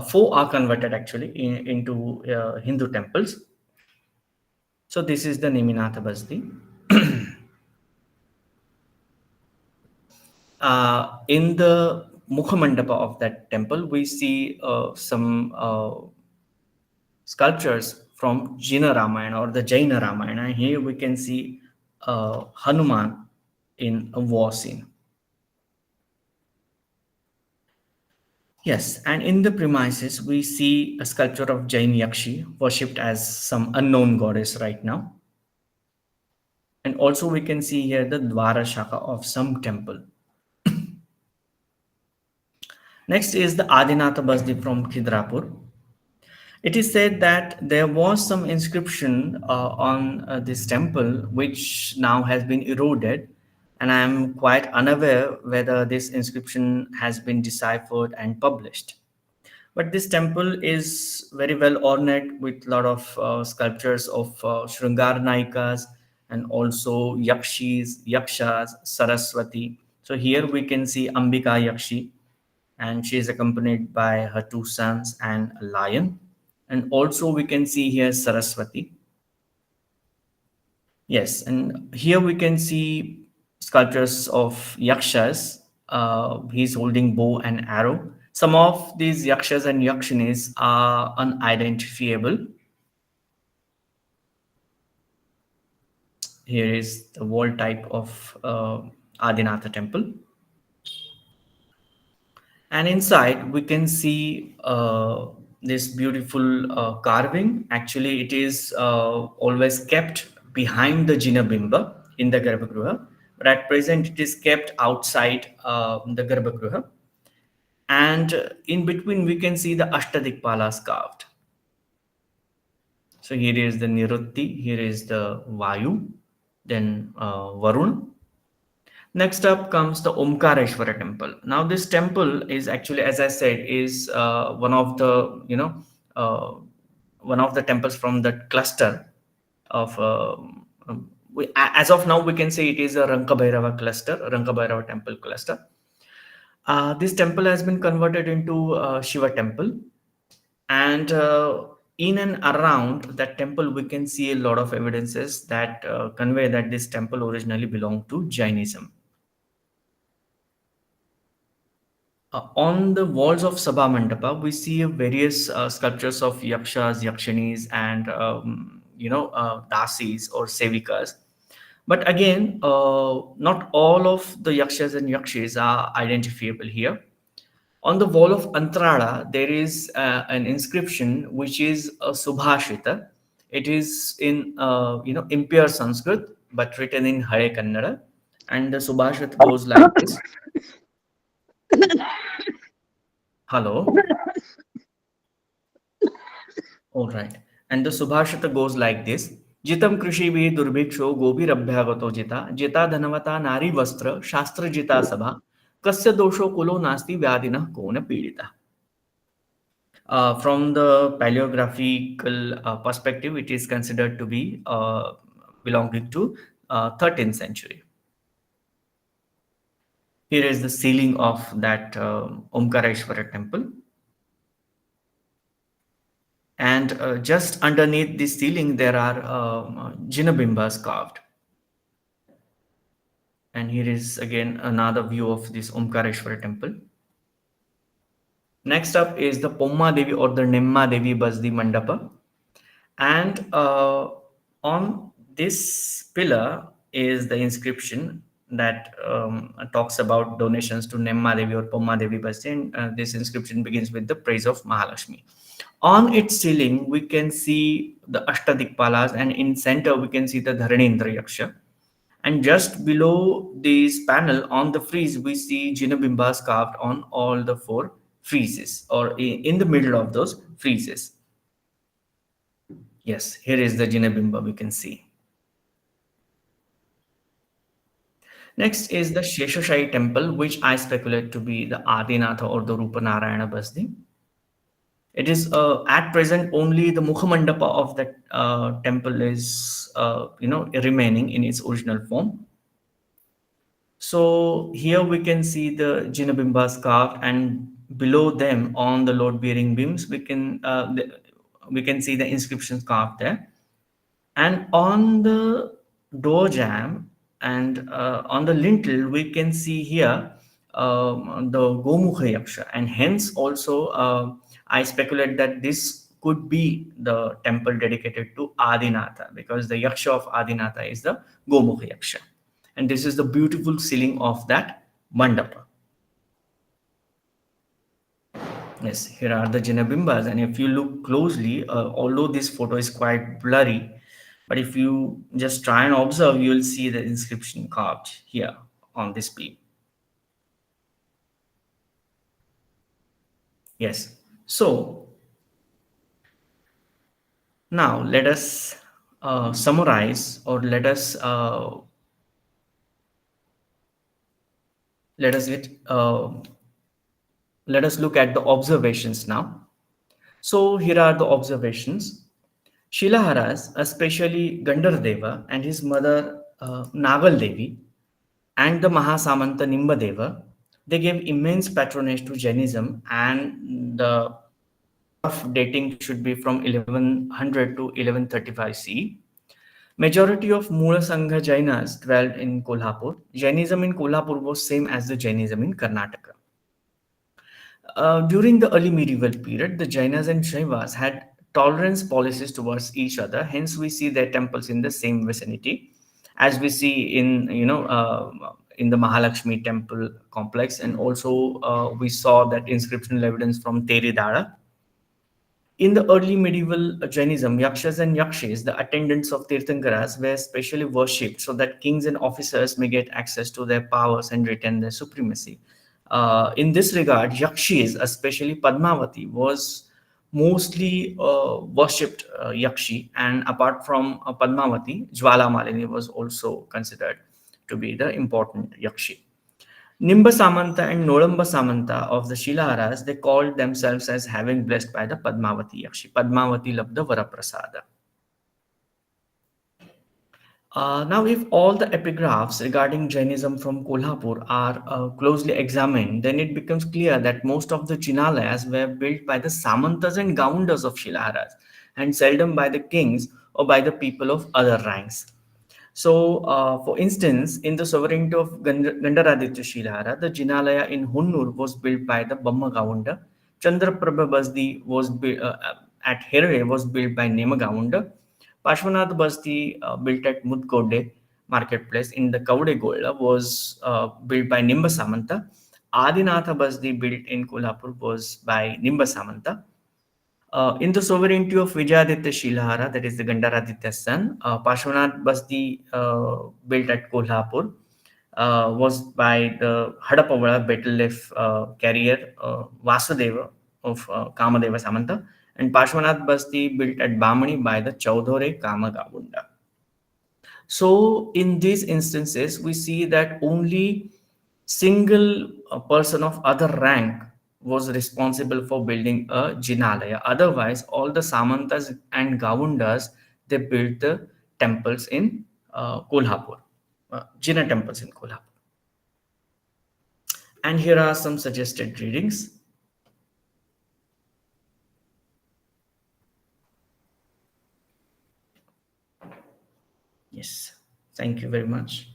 Four are converted actually into Hindu temples. So this is the Neminatha Basti. In the Mukha Mandapa of that temple, we see some sculptures from Jina Ramayana or the Jaina Ramayana. Here we can see Hanuman in a war scene. Yes, and in the premises, we see a sculpture of Jain Yakshi, worshipped as some unknown goddess right now. And also we can see here the Dwara Shaka of some temple. Next is the Adinatha Basdi from Khidrapur. It is said that there was some inscription on this temple which now has been eroded, and I am quite unaware whether this inscription has been deciphered and published. But this temple is very well ornate with a lot of sculptures of Shringar Naikas and also Yakshis, Yakshas, Saraswati. So here we can see Ambika Yakshi, and she is accompanied by her two sons and a lion. And also we can see here Saraswati. Yes, and here we can see sculptures of yakshas. He's holding bow and arrow. Some of these yakshas and yakshinis are unidentifiable. Here is the wall type of Adinatha temple. And inside we can see this beautiful carving. Actually, it is always kept behind the Jinabimba in the Garbhagruha, but at present it is kept outside the Garbhagruha. And in between we can see the Ashtadikpalas carved. So here is the Nirutti, here is the Vayu, then Varun. Next up comes the Omkareshwara temple. Now this temple is actually, as I said, is one of the uh, one of the temples from the cluster of. As of now, we can say it is a Rankabhairava cluster, Rankabhairava temple cluster. This temple has been converted into Shiva temple, and in and around that temple, we can see a lot of evidences that convey that this temple originally belonged to Jainism. On the walls of Sabha Mandapa, we see various sculptures of yakshas, yakshinis, and dasis or sevikas. But again, not all of the yakshas and yakshis are identifiable here. On the wall of Antrada, there is an inscription which is a Subhashita. It is in impure Sanskrit, but written in Hare Kannada, and the Subhashita goes like this. Hello. All right. And the Subhashita goes like this. Jitam Krishivi Durbiksho Gobirabhyagato Jita, Jita Dhanavata Nari Vastra, Shastra Jita Sabha, Kasya Dosho Kulo Nasti Vyadina Kona Pidita. From the paleographical perspective, it is considered to be belonging to 13th century. Here is the ceiling of that Omkareshwara temple. And just underneath this ceiling, there are Jinabimbas carved. And here is again another view of this Omkareshwara temple. Next up is the Pomma Devi or the Nemma Devi Basdi Mandapa. And on this pillar is the inscription that talks about donations to Nemma Devi or Pomma Devi Basdi. And this inscription begins with the praise of Mahalakshmi. On its ceiling, we can see the Ashtadikpalas, and in center we can see the Dharanendra Yaksha. And just below this panel on the frieze, we see Jinabimbas carved on all the four friezes, or in the middle of those friezes. Yes, here is the Jinabimba we can see. Next is the Sheshashai temple, which I speculate to be the Adinatha or the Rupanarayana Basdi. It is at present only the Mukhamandapa of that temple is remaining in its original form. So here we can see the Jinabimbas carved, and below them on the load-bearing beams we can see the inscriptions carved there. And on the door jamb and on the lintel we can see here the Gomukha Yaksha, and hence also I speculate that this could be the temple dedicated to Adinatha, because the Yaksha of Adinatha is the Gomukha Yaksha. And this is the beautiful ceiling of that mandapa. Yes, here are the Jinabimbas, and if you look closely, although this photo is quite blurry, But if you just try and observe, you will see the inscription carved here on this beam. Yes. So now let us summarize, or let us get let us look at the observations now. So here are the observations. Shilaharas, especially Gandhardeva and his mother Nagal Devi, and the Mahasamanta Nimbadeva, they gave immense patronage to Jainism, and the rough dating should be from 1100 to 1135 CE. Majority of Mula Sangha Jainas dwelled in Kolhapur. Jainism in Kolhapur was same as the Jainism in Karnataka. During the early medieval period, the Jainas and Shaivas had tolerance policies towards each other. Hence, we see their temples in the same vicinity, as we see in in the Mahalakshmi temple complex, and also we saw that inscriptional evidence from Teridara. In the early medieval Jainism, yakshas and yakshis, the attendants of Tirthankaras, were specially worshipped so that kings and officers may get access to their powers and retain their supremacy. In this regard, yakshis, especially Padmavati, was mostly worshipped yakshi, and apart from Padmavati, Jwala Malini was also considered to be the important yakshi. Nimba Samanta and Nolamba Samanta of the Shilaharas, they called themselves as having blessed by the Padmavati Yakshi. Padmavati Labda Varaprasada. Now, if all the epigraphs regarding Jainism from Kolhapur are closely examined, then it becomes clear that most of the Chinalayas were built by the Samantas and Gaundas of Shilaharas, and seldom by the kings or by the people of other ranks. So, for instance, in the sovereignty of Gandaraditya Shilahara, the Jinalaya in Hunnur was built by the Bamma Gaunda. Chandraprabha Basdi was at Herre was built by Nema Gaunda. Pashwanath Basti, built at Mudkode marketplace in the Kaude Golda, was built by Nimba Samanta. Adinatha Basdi, built in Kolhapur, was by Nimba Samanta. In the sovereignty of Vijayaditya Shilahara, that is the Gandaraditya's son, Pashwanath Basti, built at Kolhapur, was by the Hadapavala Betelef carrier Vasudeva of Kamadeva Samanta, and Pashwanath Basti, built at Bamani by the Chaudhore Kamagavunda. So, in these instances, we see that only single person of other rank was responsible for building a Jinalaya. Otherwise, all the Samantas and Gavundas, they built the temples in Kolhapur, Jina temples in Kolhapur. And here are some suggested readings. Yes, thank you very much.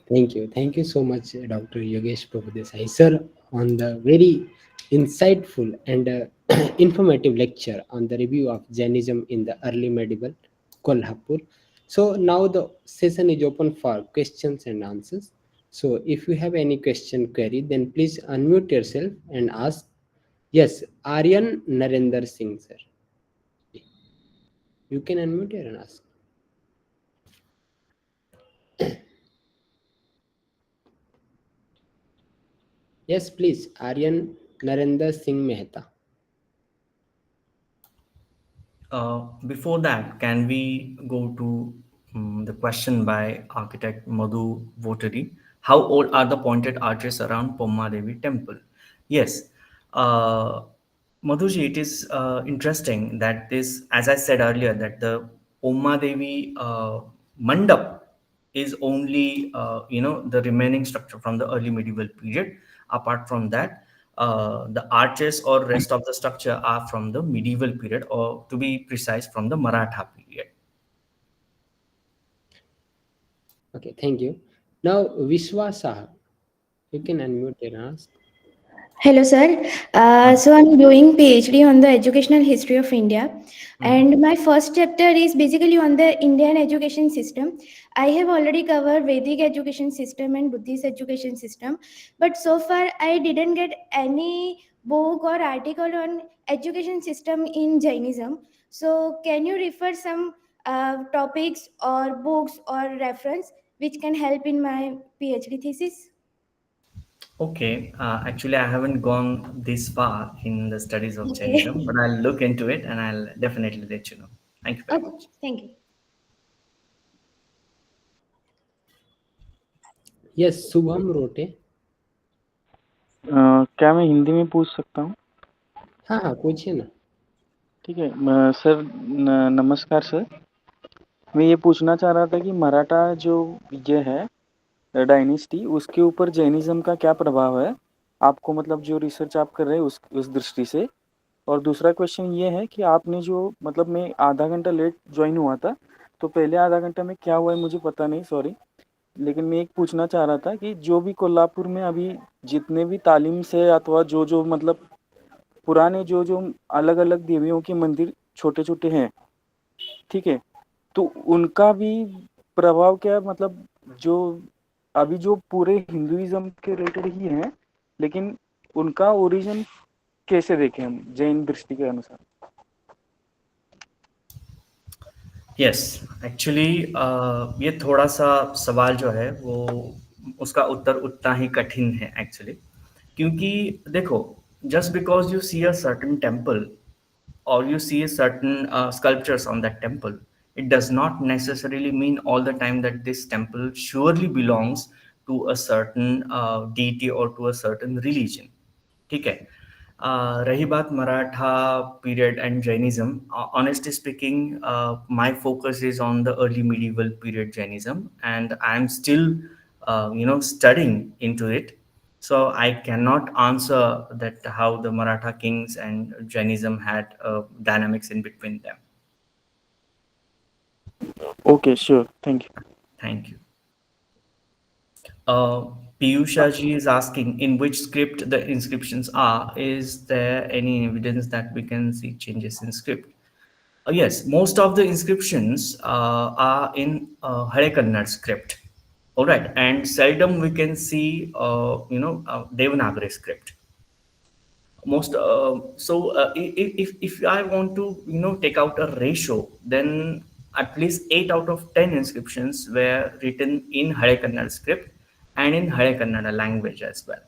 Thank you. Thank you so much, Dr. Yogesh Prabhudesai, sir, on the very insightful and informative lecture on the review of Jainism in the early medieval Kolhapur. So now the session is open for questions and answers. So if you have any question query, then please unmute yourself and ask. Yes, Aryan Narendra Singh, sir. You can unmute here and ask. Yes, please, Aryan Narendra Singh Mehta. Before that, can we go to the question by architect Madhu Votari? How old are the pointed arches around Pomma Devi temple? Yes, uh, Madhuji, it is interesting that this, as I said earlier, that the Pomma Devi mandap is only the remaining structure from the early medieval period. Apart from that, the arches or rest of the structure are from the medieval period, or to be precise, from the Maratha period. Okay, thank you. Now, Vishwasa, you can unmute and ask. Hello, sir. So I'm doing PhD on the educational history of India, and my first chapter is basically on the Indian education system. I have already covered Vedic education system and Buddhist education system, but so far I didn't get any book or article on education system in Jainism. So can you refer some topics or books or reference which can help in my PhD thesis? Okay, actually, I haven't gone this far in the studies of Jainism, Okay. but I'll look into it and I'll definitely let you know. Thank you very Okay. much. Thank you. Yes, Subham Rote. क्या मैं हिंदी में पूछ सकता हूँ? हाँ हाँ, पूछिए ना। ठीक है। सर नमस्कार सर। मैं ये पूछना चाह रहा था कि मराठा जो ये है डायनेस्टी, उसके ऊपर जैनिज्म का क्या प्रभाव है आपको, मतलब जो रिसर्च आप कर रहे हैं उस दृष्टि से। और दूसरा क्वेश्चन ये है कि आपने जो, मतलब मैं आधा घंटा लेट ज्वाइन हुआ था, तो पहले आधा घंटा में क्या हुआ है मुझे पता नहीं, सॉरी। लेकिन मैं एक पूछना चाह रहा था कि जो भी कोल्हापुर में अभी जितने भी तालीम से अथवा जो जो मतलब पुराने जो जो अलग अलग देवियों के मंदिर छोटे छोटे हैं, ठीक है, तो उनका भी प्रभाव क्या है, मतलब जो अभी जो पूरे हिंदुइज्म के रिलेटेड ही है, लेकिन उनका ओरिजिन कैसे देखें हम जैन दृष्टि के अनुसार। यस, एक्चुअली ये थोड़ा सा सवाल जो है वो उसका उत्तर उतना ही कठिन है एक्चुअली, क्योंकि देखो, just because you see a certain temple or you see certain sculptures on that temple, it does not necessarily mean all the time that this temple surely belongs to a certain deity or to a certain religion. ठीक है। रही बात Maratha period and Jainism, honestly speaking my focus is on the early medieval period Jainism, and I am still studying into it. So I cannot answer that how the Maratha kings and Jainism had dynamics in between them. Okay sure, thank you. Thank you. Uh, Piyusha ji is asking in which script the inscriptions are. Is there any evidence that we can see changes in script? Yes, most of the inscriptions are in Hare Kannada script. All right, and seldom we can see, Devanagari script. Most if I want to take out a ratio, then at least 8 out of 10 inscriptions were written in Hare Kannada script and in Hare Kannada language as well.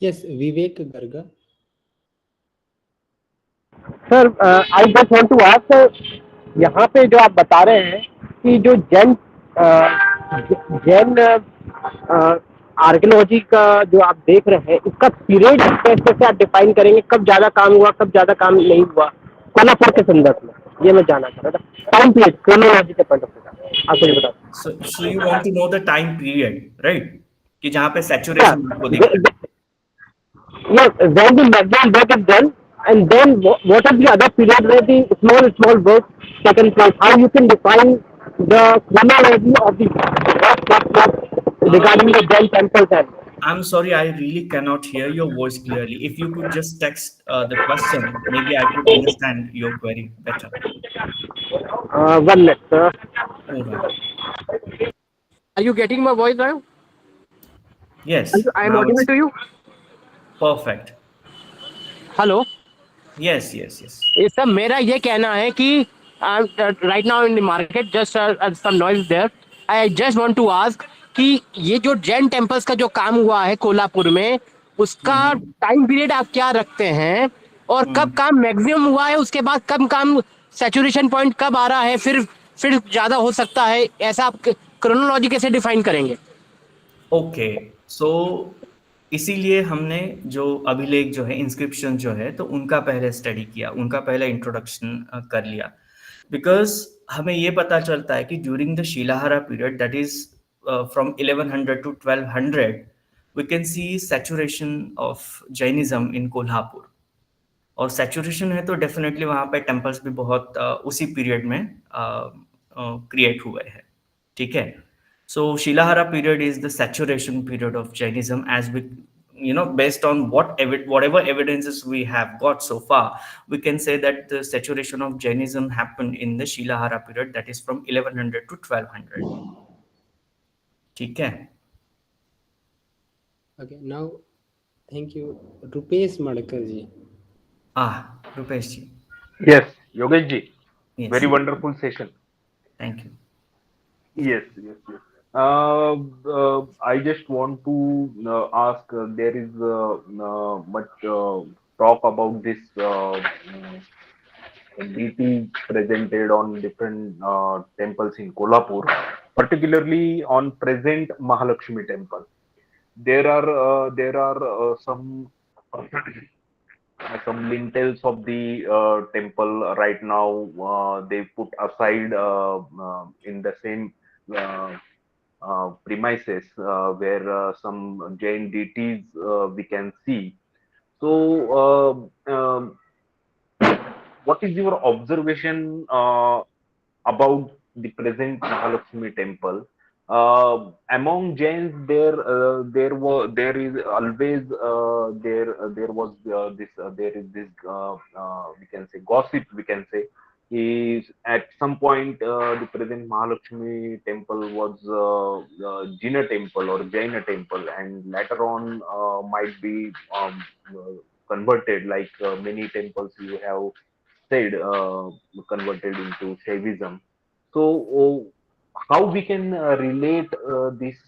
Yes, Vivek Garga. Sir I just want to ask, यहाँ पे जो आप बता रहे हैं कि जो Jain archaeology का जो आप देख रहे हैं, इसका पीरियड कैसे से आप डिफाइन करेंगे, कब ज़्यादा काम हुआ कब ज़्यादा काम नहीं हुआ कोल्हापुर के संदर्भ में, ये मैं जानना चाह रहा था। टाइम पीरियड क्रोनोलॉजी के पॉइंट ऑफ व्यू आप मुझे बता। So you want to know the time period, right? कि जहाँ पे saturation आपको दिख रहा है। Yes, when the maximum work is done, and then what are the other periods where the small work taken place? How you can define the chronology of the work regarding the Jain temples? And I'm sorry, I really cannot hear your voice clearly. If you could just text the question, maybe I could understand your query better. 1 minute, sir. Hold on. Are you getting my voice now? Yes, I am now audible it's to you. perfect. Hello. Yes, yes, yes. ये सब मेरा ये कहना है कि right now in the market just some noise there, I just want to ask कि ये जो जैन टेम्पल्स का जो काम हुआ है कोल्हापुर में, उसका टाइम पीरियड आप क्या रखते हैं, और कब काम मैक्सिमम हुआ है, उसके बाद कब काम सैचुरेशन पॉइंट कब आ रहा है, फिर ज्यादा हो सकता है, ऐसा आप क्रोनोलॉजी कैसे डिफाइन करेंगे? ओके, सो इसीलिए हमने जो अभिलेख जो है, इंस्क्रिप्शन जो है, तो उनका पहले स्टडी किया, उनका पहले इंट्रोडक्शन कर लिया, बिकॉज हमें ये पता चलता है कि during the Shilahara period, that is from 1100 to 1200, we can see saturation of Jainism in Kolhapur. और सैचुरेशन है तो डेफिनेटली वहाँ पे टेम्पल्स भी बहुत उसी पीरियड में क्रिएट हुए हैं, ठीक है। So Shilahara period is the saturation period of Jainism, as we based on whatever evidences we have got so far, we can say that the saturation of Jainism happened in the Shilahara period, that is from 1100 to 1200. ठीक है. Okay, now thank you, Rupesh Madkar ji. Rupesh ji. Yes, Yogesh ji. Yes. Very wonderful session. Thank you. Yes, yes, yes. I just want to ask. There is much talk about this deity presented on different temples in Kolhapur, particularly on present Mahalakshmi temple. There are some lintels of the temple right now. They put aside in the same uh, premises where some Jain deities we can see. So, what is your observation about the present Mahalakshmi temple? Among Jains, there is always there was this there is this we can say gossip, we can say, is at some point the present Mahalakshmi temple was Jina temple or Jaina temple, and later on might be converted, like many temples you have said, converted into Shaivism. So, how we can relate these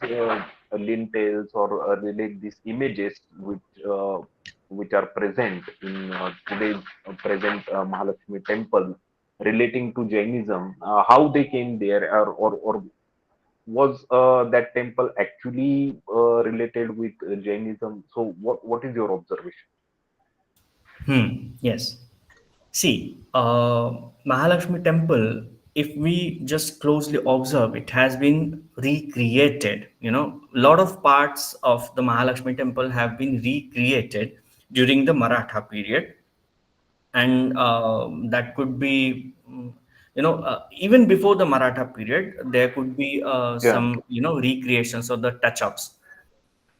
lintels or relate these images which are present in today's present Mahalakshmi temple, relating to Jainism, how they came there, or was that temple actually related with Jainism? So, what is your observation? Yes. See, Mahalakshmi temple, if we just closely observe, it has been recreated. A lot of parts of the Mahalakshmi temple have been recreated during the Maratha period. And that could be, even before the Maratha period, there could be Yeah. some, recreations or the touch-ups.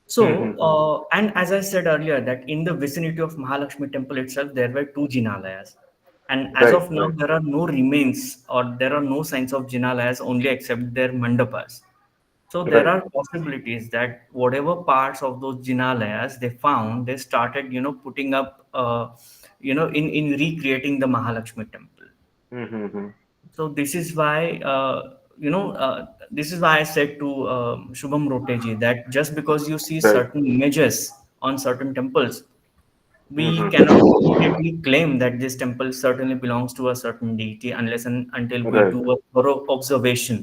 So, Mm-hmm. and as I said earlier, that in the vicinity of Mahalakshmi temple itself, there were two Jinalayas. And as Right, of now, right. there are no remains or there are no signs of Jinalayas, only except their mandapas. So there Right. are possibilities that whatever parts of those Jinalayas they found, they started, putting up, in recreating the Mahalakshmi temple. Mm-hmm. So this is why I said to Shubham Roteji that just because you see Right. certain images on certain temples, we Mm-hmm. cannot immediately claim that this temple certainly belongs to a certain deity unless and until we Right. do a thorough observation.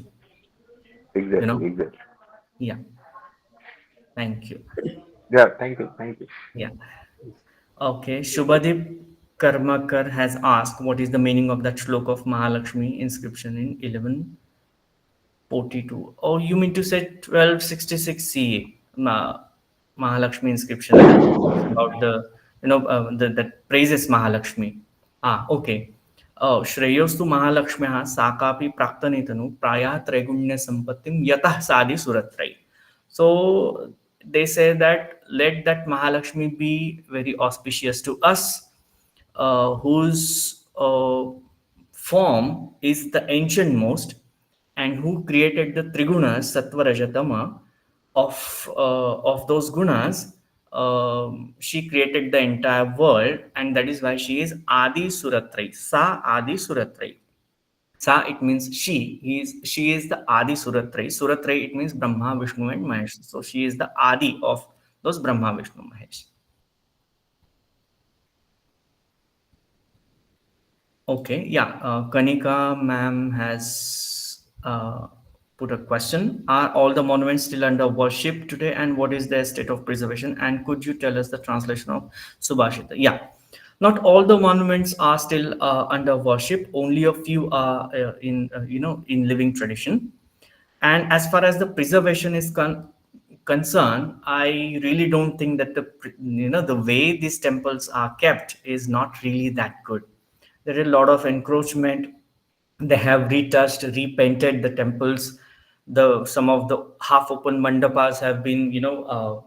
You Exactly. know, Exactly. yeah. Thank you. Yeah. Thank you. Thank you. Yeah. Okay. Shubhadeep Karmakar has asked what is the meaning of that shlok of Mahalakshmi inscription in 1142. Oh, you mean to say 1266 CE, Mahalakshmi inscription that talks about the, that praises Mahalakshmi. Okay. Oh, Shreyostu Mahalakshmyaha Sakapi Praktanitanu Praya Tregunya Sampattim Yatah Sadi Suratrai. So they say that let that Mahalakshmi be very auspicious to us, whose form is the ancient most, and who created the trigunas sattva rajatama of those gunas. She created the entire world, and that is why she is Adi Suratrai. Sa Adi Suratrai. Sa, it means she is the Adi Suratrai. Suratrai, it means Brahma, Vishnu, and Mahesh. So she is the Adi of those Brahma, Vishnu, Mahesh. Okay, yeah. Kanika ma'am has put a question. Are all the monuments still under worship today, and what is their state of preservation? And could you tell us the translation of Subhashita? Yeah, not all the monuments are still under worship. Only a few are in living tradition. And as far as the preservation is concerned, I really don't think that the way these temples are kept is not really that good. There is a lot of encroachment. They have retouched, repainted the temples. The some of the half open mandapas have been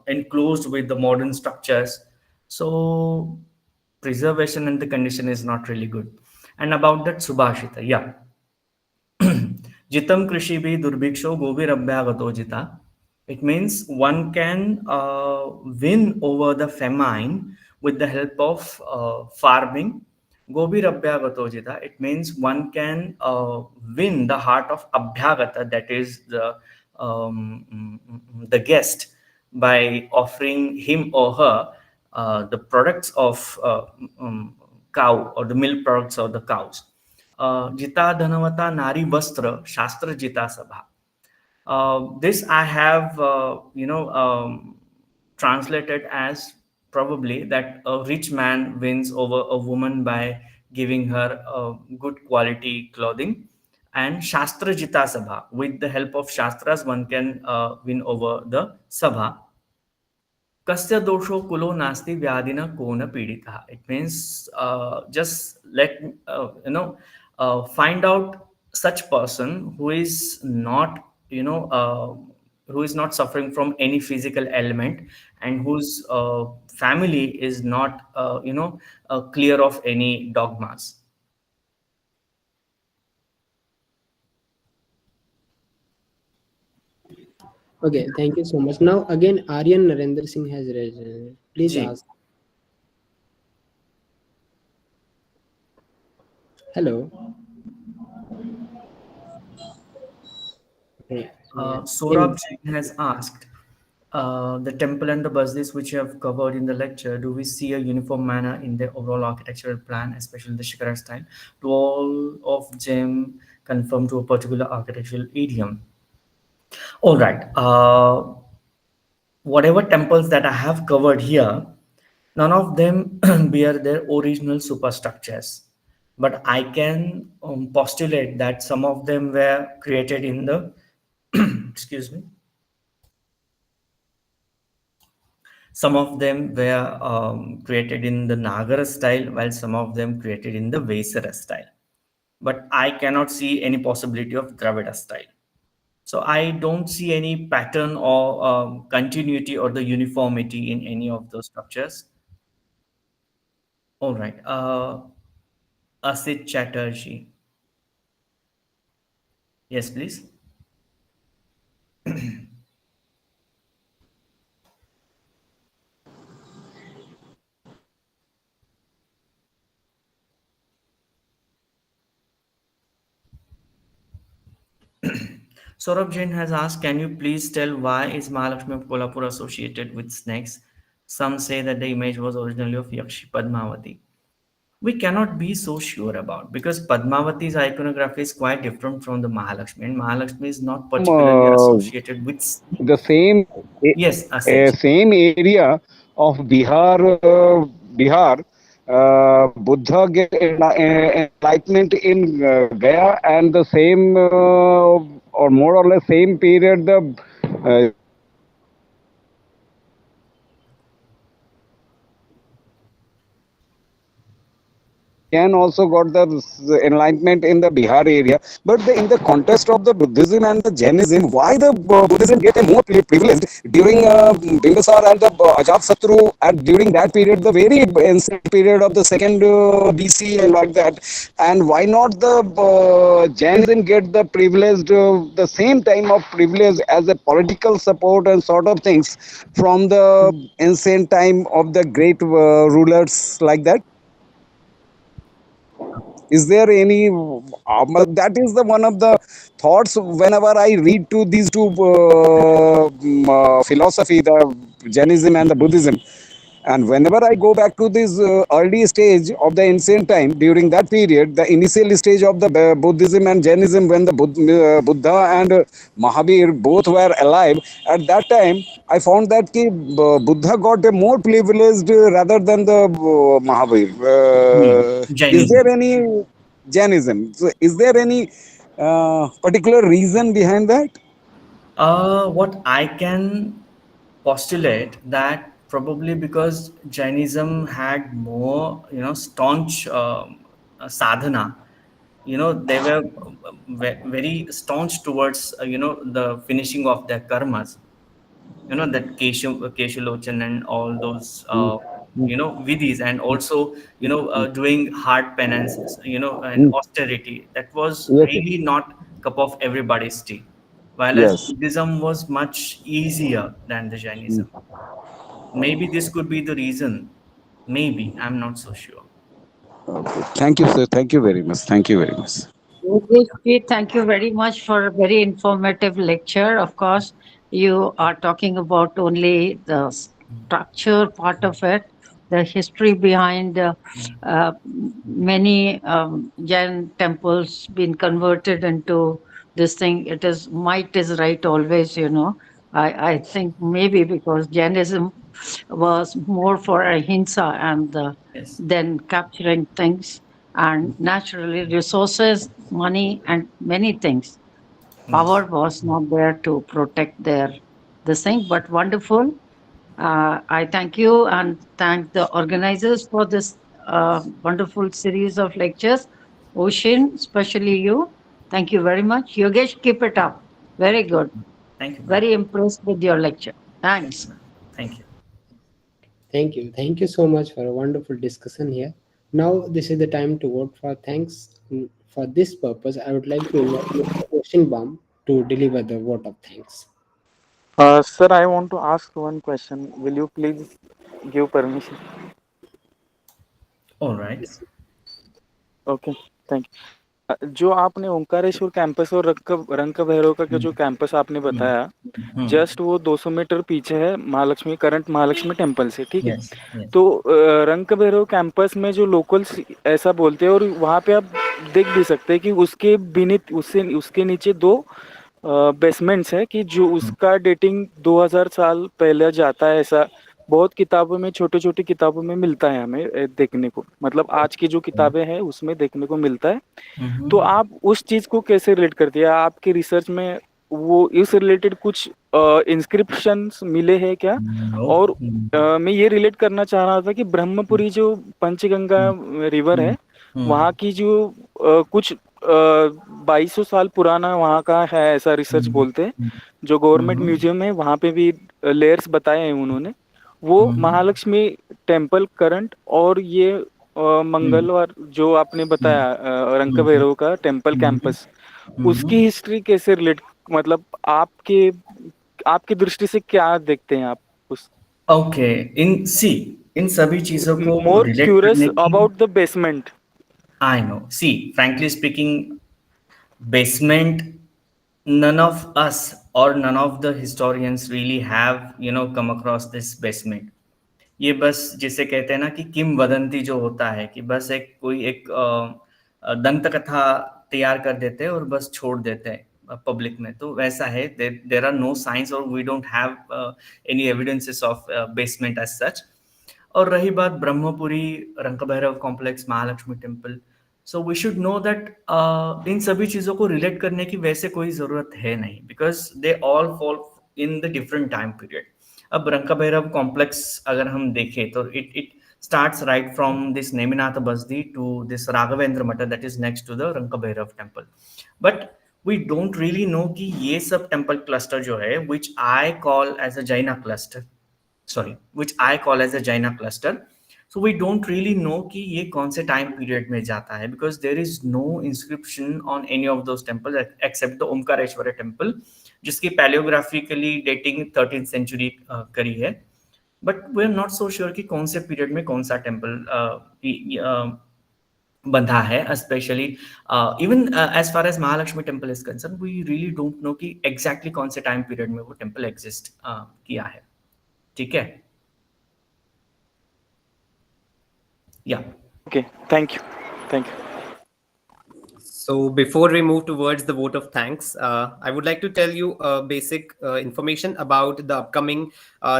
enclosed with the modern structures. So preservation and the condition is not really good. And about that Subhashita, yeah. Jitam krishi bhi durbiksho gobir abhyagato jita. It means one can win over the famine with the help of farming. Gobi Abhyagato Jita. It means one can win the heart of Abhyagata, that is the guest, by offering him or her the products of cow, or the milk products of the cows. Jita Dhanavata Nari Vastra Shastra Jita Sabha. This I have, translated as probably that a rich man wins over a woman by giving her good quality clothing. And Shastra Jita Sabha, with the help of Shastras, one can win over the Sabha. Kasya dosho kulo nasti vyadina kona pidita. It means just let find out such person who is not, who is not suffering from any physical ailment, and whose family is not clear of any dogmas. Okay, thank you so much. Now again, Aryan Narendra Singh has raised. Please Ji. ask. Hello. Okay. Saurabh Jain has asked, the temple and the buses which you have covered in the lecture, do we see a uniform manner in the overall architectural plan, especially the Shikara style? Do all of them conform to a particular architectural idiom? All right. Whatever temples that I have covered here, none of them bear their original superstructures. But I can postulate that some of them were created in the excuse me. Some of them were created in the Nagara style, while some of them created in the Vesara style. But I cannot see any possibility of Dravida style. So I don't see any pattern or continuity or the uniformity in any of those structures. All right. Asit Chatterjee. Yes, please. Saurabh Jain has asked, can you please tell why is Mahalakshmi of Kolhapur associated with snakes? Some say that the image was originally of Yakshi Padmavati. We cannot be so sure about, because Padmavati's iconography is quite different from the Mahalakshmi, and Mahalakshmi is not particularly associated with snake. The Yes, Asej. same area of Bihar, Buddha get enlightenment in Gaya, and the same or more or less same period the Jain also got the enlightenment in the Bihar area. But in the context of the Buddhism and the Jainism, why the Buddhism get a more privilege during Bimbisar and the Ajatasattu, and during that period, the very ancient period of the second BC and like that, and why not the Jainism get the privilege, the same time of privilege as a political support and sort of things from the ancient time of the great rulers like that? Is there any that is the one of the thoughts whenever I read to these two philosophy, the Jainism and the Buddhism, and whenever I go back to this early stage of the ancient time, during that period, the initial stage of the Buddhism and Jainism, when the Buddha and Mahavir both were alive, at that time, I found that Buddha got a more privileged rather than the Mahavir. Is there Jainism. any Jainism? So is there any particular reason behind that? What I can postulate that probably because Jainism had more, staunch sadhana. They were very staunch towards, the finishing of their karmas. That Keshalochan and all those, vidhis, and also, doing hard penances, and austerity. That was Yes, really not cup of everybody's tea. whereas Yes. Buddhism was much easier than the Jainism. Maybe this could be the reason. Maybe, I'm not so sure. Okay. Thank you, sir. Thank you very much. Thank you very much. Yogesh ji, thank you very much for a very informative lecture. Of course, you are talking about only the structure part of it, the history behind uh, many Jain temples being converted into this thing. It is might is right always, you know. I think maybe because Jainism was more for ahimsa and Yes. then capturing things and naturally resources, money, and many things. Yes. Power was not there to protect their this thing, but wonderful. I thank you and thank the organizers for this wonderful series of lectures. Ocean, especially you. Thank you very much. Yogesh, keep it up. Very good. Thank you, ma'am. Very impressed with your lecture. Thank you, Thanks. ma'am. Thank you. Thank you. Thank you so much for a wonderful discussion here. Now, this is the time to vote for thanks. For this purpose, I would like to invite Mr. Ocean Bomb to deliver the vote of thanks. Sir, I want to ask one question. Will you please give permission? All right. Okay, thank जो आपने Omkareshwar campus और रंक भैरव का जो campus आपने बताया, just वो 200 metre पीछे है महालक्ष्मी, करंट महालक्ष्मी टेम्पल से, ठीक है। Yes. Yes. तो रंक भैरव कैंपस में जो लोकल्स ऐसा बोलते हैं, और वहाँ पे आप देख भी सकते हैं कि उसके बीनीथ उसके नीचे दो बेसमेंट्स है कि जो उसका डेटिंग 2000 साल पहले जाता है, ऐसा बहुत किताबों में, छोटी छोटी किताबों में मिलता है हमें देखने को, मतलब आज की जो किताबें हैं उसमें देखने को मिलता है। तो आप उस चीज को कैसे रिलेट करते हैं? आपके रिसर्च में वो इस रिलेटेड कुछ इंस्क्रिप्शंस मिले हैं क्या? No. और मैं ये रिलेट करना चाह रहा था कि ब्रह्मपुरी जो पंचगंगा रिवर है, वहाँ की जो कुछ 2200 साल पुराना वहाँ का है, ऐसा रिसर्च बोलते हैं। जो गवर्नमेंट म्यूजियम है वहाँ पे भी लेयर्स बताए हैं उन्होंने। वो महालक्ष्मी टेम्पल करंट और ये मंगलवार जो आपने बताया रंक भैरव का टेम्पल कैंपस, उसकी हिस्ट्री कैसे रिलेट, मतलब आपकी दृष्टि से क्या देखते हैं आप उस? ओके, इन सभी चीजों को मोर रिलेट क्यूरियस करने की, about the basement. I know, see frankly speaking, basement, none of us or none of the historians really have come across this basement. ये बस जिसे कहते हैं ना कि किंवदंती जो होता है, कि बस एक कोई एक दंत कथा तैयार कर देते हैं और बस छोड़ देते हैं पब्लिक में, तो वैसा है। देर आर नो साइंस और we don't have any evidences of basement as such. और रही बात Brahmapuri, Rank Bhairav complex, Mahalakshmi temple, so we should know that इन सभी चीजों को रिलेट करने की वैसे कोई जरूरत है नहीं, because they all fall in the different time period. अब रंका भैरव कॉम्प्लेक्स अगर हम देखें तो it starts right from this Neminath Basdi to this Raghavendra Mata that is next to the Ranka Bhairav temple. But we don't really know कि ये सब temple cluster जो है, which I call as a Jaina cluster, so we don't really know कि ये कौन से time period में जाता है, because there is no inscription on any of those temples except the Omkareshwara temple, जिसकी paleographically dating 13th century करी है। But we are not so sure कि कौन से पीरियड में कौन सा टेम्पल बंधा है, specially even as far as Mahalakshmi temple is concerned, we really don't know कि एग्जैक्टली कौन से टाइम पीरियड में वो टेम्पल एग्जिस्ट किया है। ठीक है, या okay, thank you. So before we move towards the vote of thanks, I would like to tell you basic information about the upcoming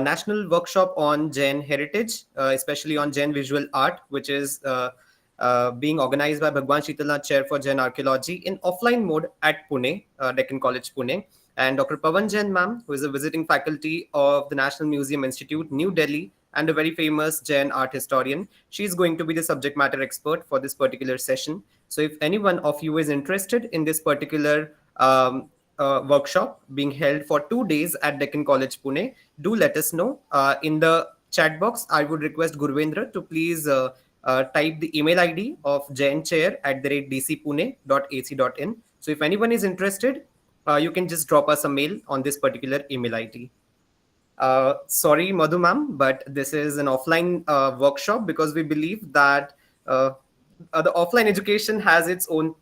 national workshop on Jain heritage, especially on Jain visual art, which is being organized by Bhagwan Shitalnath Chair for Jain Archaeology in offline mode at Pune, Deccan College, Pune. And Dr. Pawan Jain ma'am, who is a visiting faculty of the National Museum Institute, New Delhi, and a very famous Jain art historian. She's going to be the subject matter expert for this particular session. So if anyone of you is interested in this particular workshop being held for 2 days at Deccan College, Pune, do let us know. In the chat box, I would request Gurvendra to please type the email ID of jainchair@dcpune.ac.in. So if anyone is interested, you can just drop us a mail on this particular email ID. Sorry, Madhu ma'am, but this is an offline workshop because we believe that the offline education has its own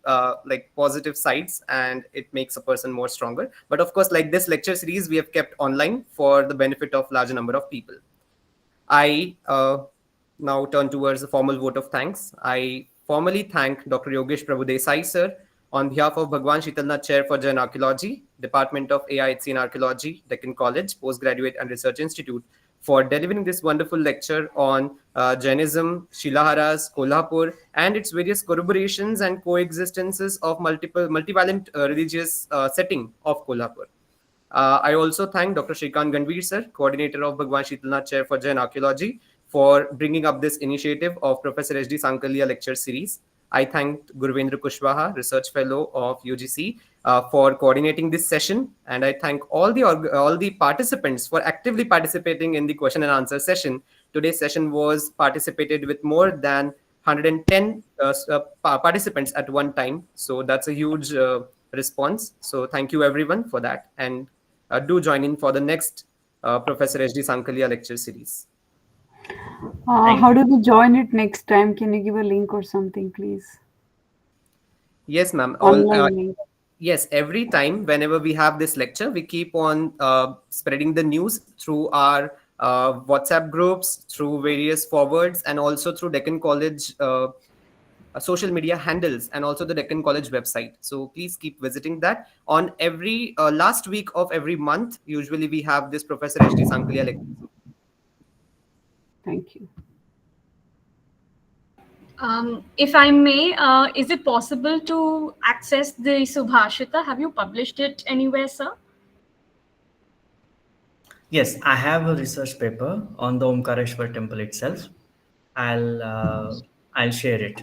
like positive sides and it makes a person more stronger. But of course, like this lecture series, we have kept online for the benefit of larger number of people. I now turn towards the formal vote of thanks. I formally thank Dr. Yogesh Prabhudesai, sir, on behalf of Bhagwan Shitalnath Chair for Jain Archaeology, Department of AI and Archaeology, Deccan College, Postgraduate and Research Institute, for delivering this wonderful lecture on Jainism, Shilaharas, Kolhapur, and its various corroborations and coexistences of multivalent religious setting of Kolhapur. I also thank Dr. Shrikant Ganvir, sir, coordinator of Bhagwan Shitalnath Chair for Jain Archaeology, for bringing up this initiative of Professor H.D. Sankalia lecture series. I thank Gurvendra Kushwaha, research fellow of UGC, for coordinating this session, and I thank all the participants for actively participating in the question and answer session. Today's session was participated with more than 110 participants at one time, so that's a huge response. So thank you everyone for that, and do join in for the next Professor H.D. Sankalia lecture series. How do we join it next time? Can you give a link or something, please? Yes, ma'am. Online link. Yes, every time whenever we have this lecture, we keep on spreading the news through our WhatsApp groups, through various forwards, and also through Deccan College social media handles, and also the Deccan College website. So please keep visiting that. On every last week of every month, usually we have this Professor H.D. Sankalia lecture. Thank you. If I may, is it possible to access the Subhashita? Have you published it anywhere, sir? Yes, I have a research paper on the Omkareshwar temple itself. I'll share it.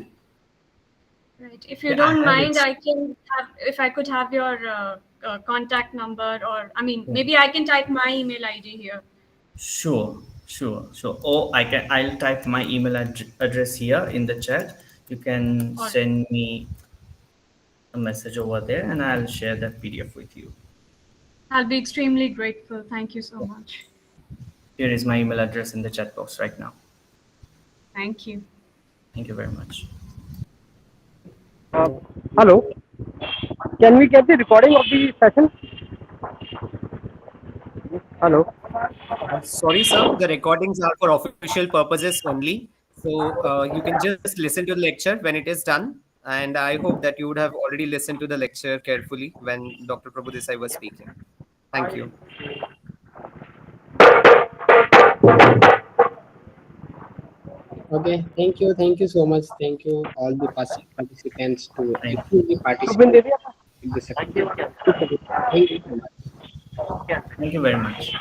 Right. If you don't mind, I can have, if I could have your contact number, or I mean, maybe I can type my email ID here. Sure. Or I'll type my email address here in the chat. You can send me a message over there and I'll share that PDF with you. I'll be extremely grateful. Thank you so much. Here is my email address in the chat box right now. Thank you. Thank you very much. Hello. Can we get the recording of the session? Hello. Sorry, sir. The recordings are for official purposes only. So you can just listen to the lecture when it is done. And I hope that you would have already listened to the lecture carefully when Dr. Prabhudesai was speaking. Thank you. Okay, thank you so much. Thank you all the participants to actively participate in the session. Thank you so much. Thank you very much.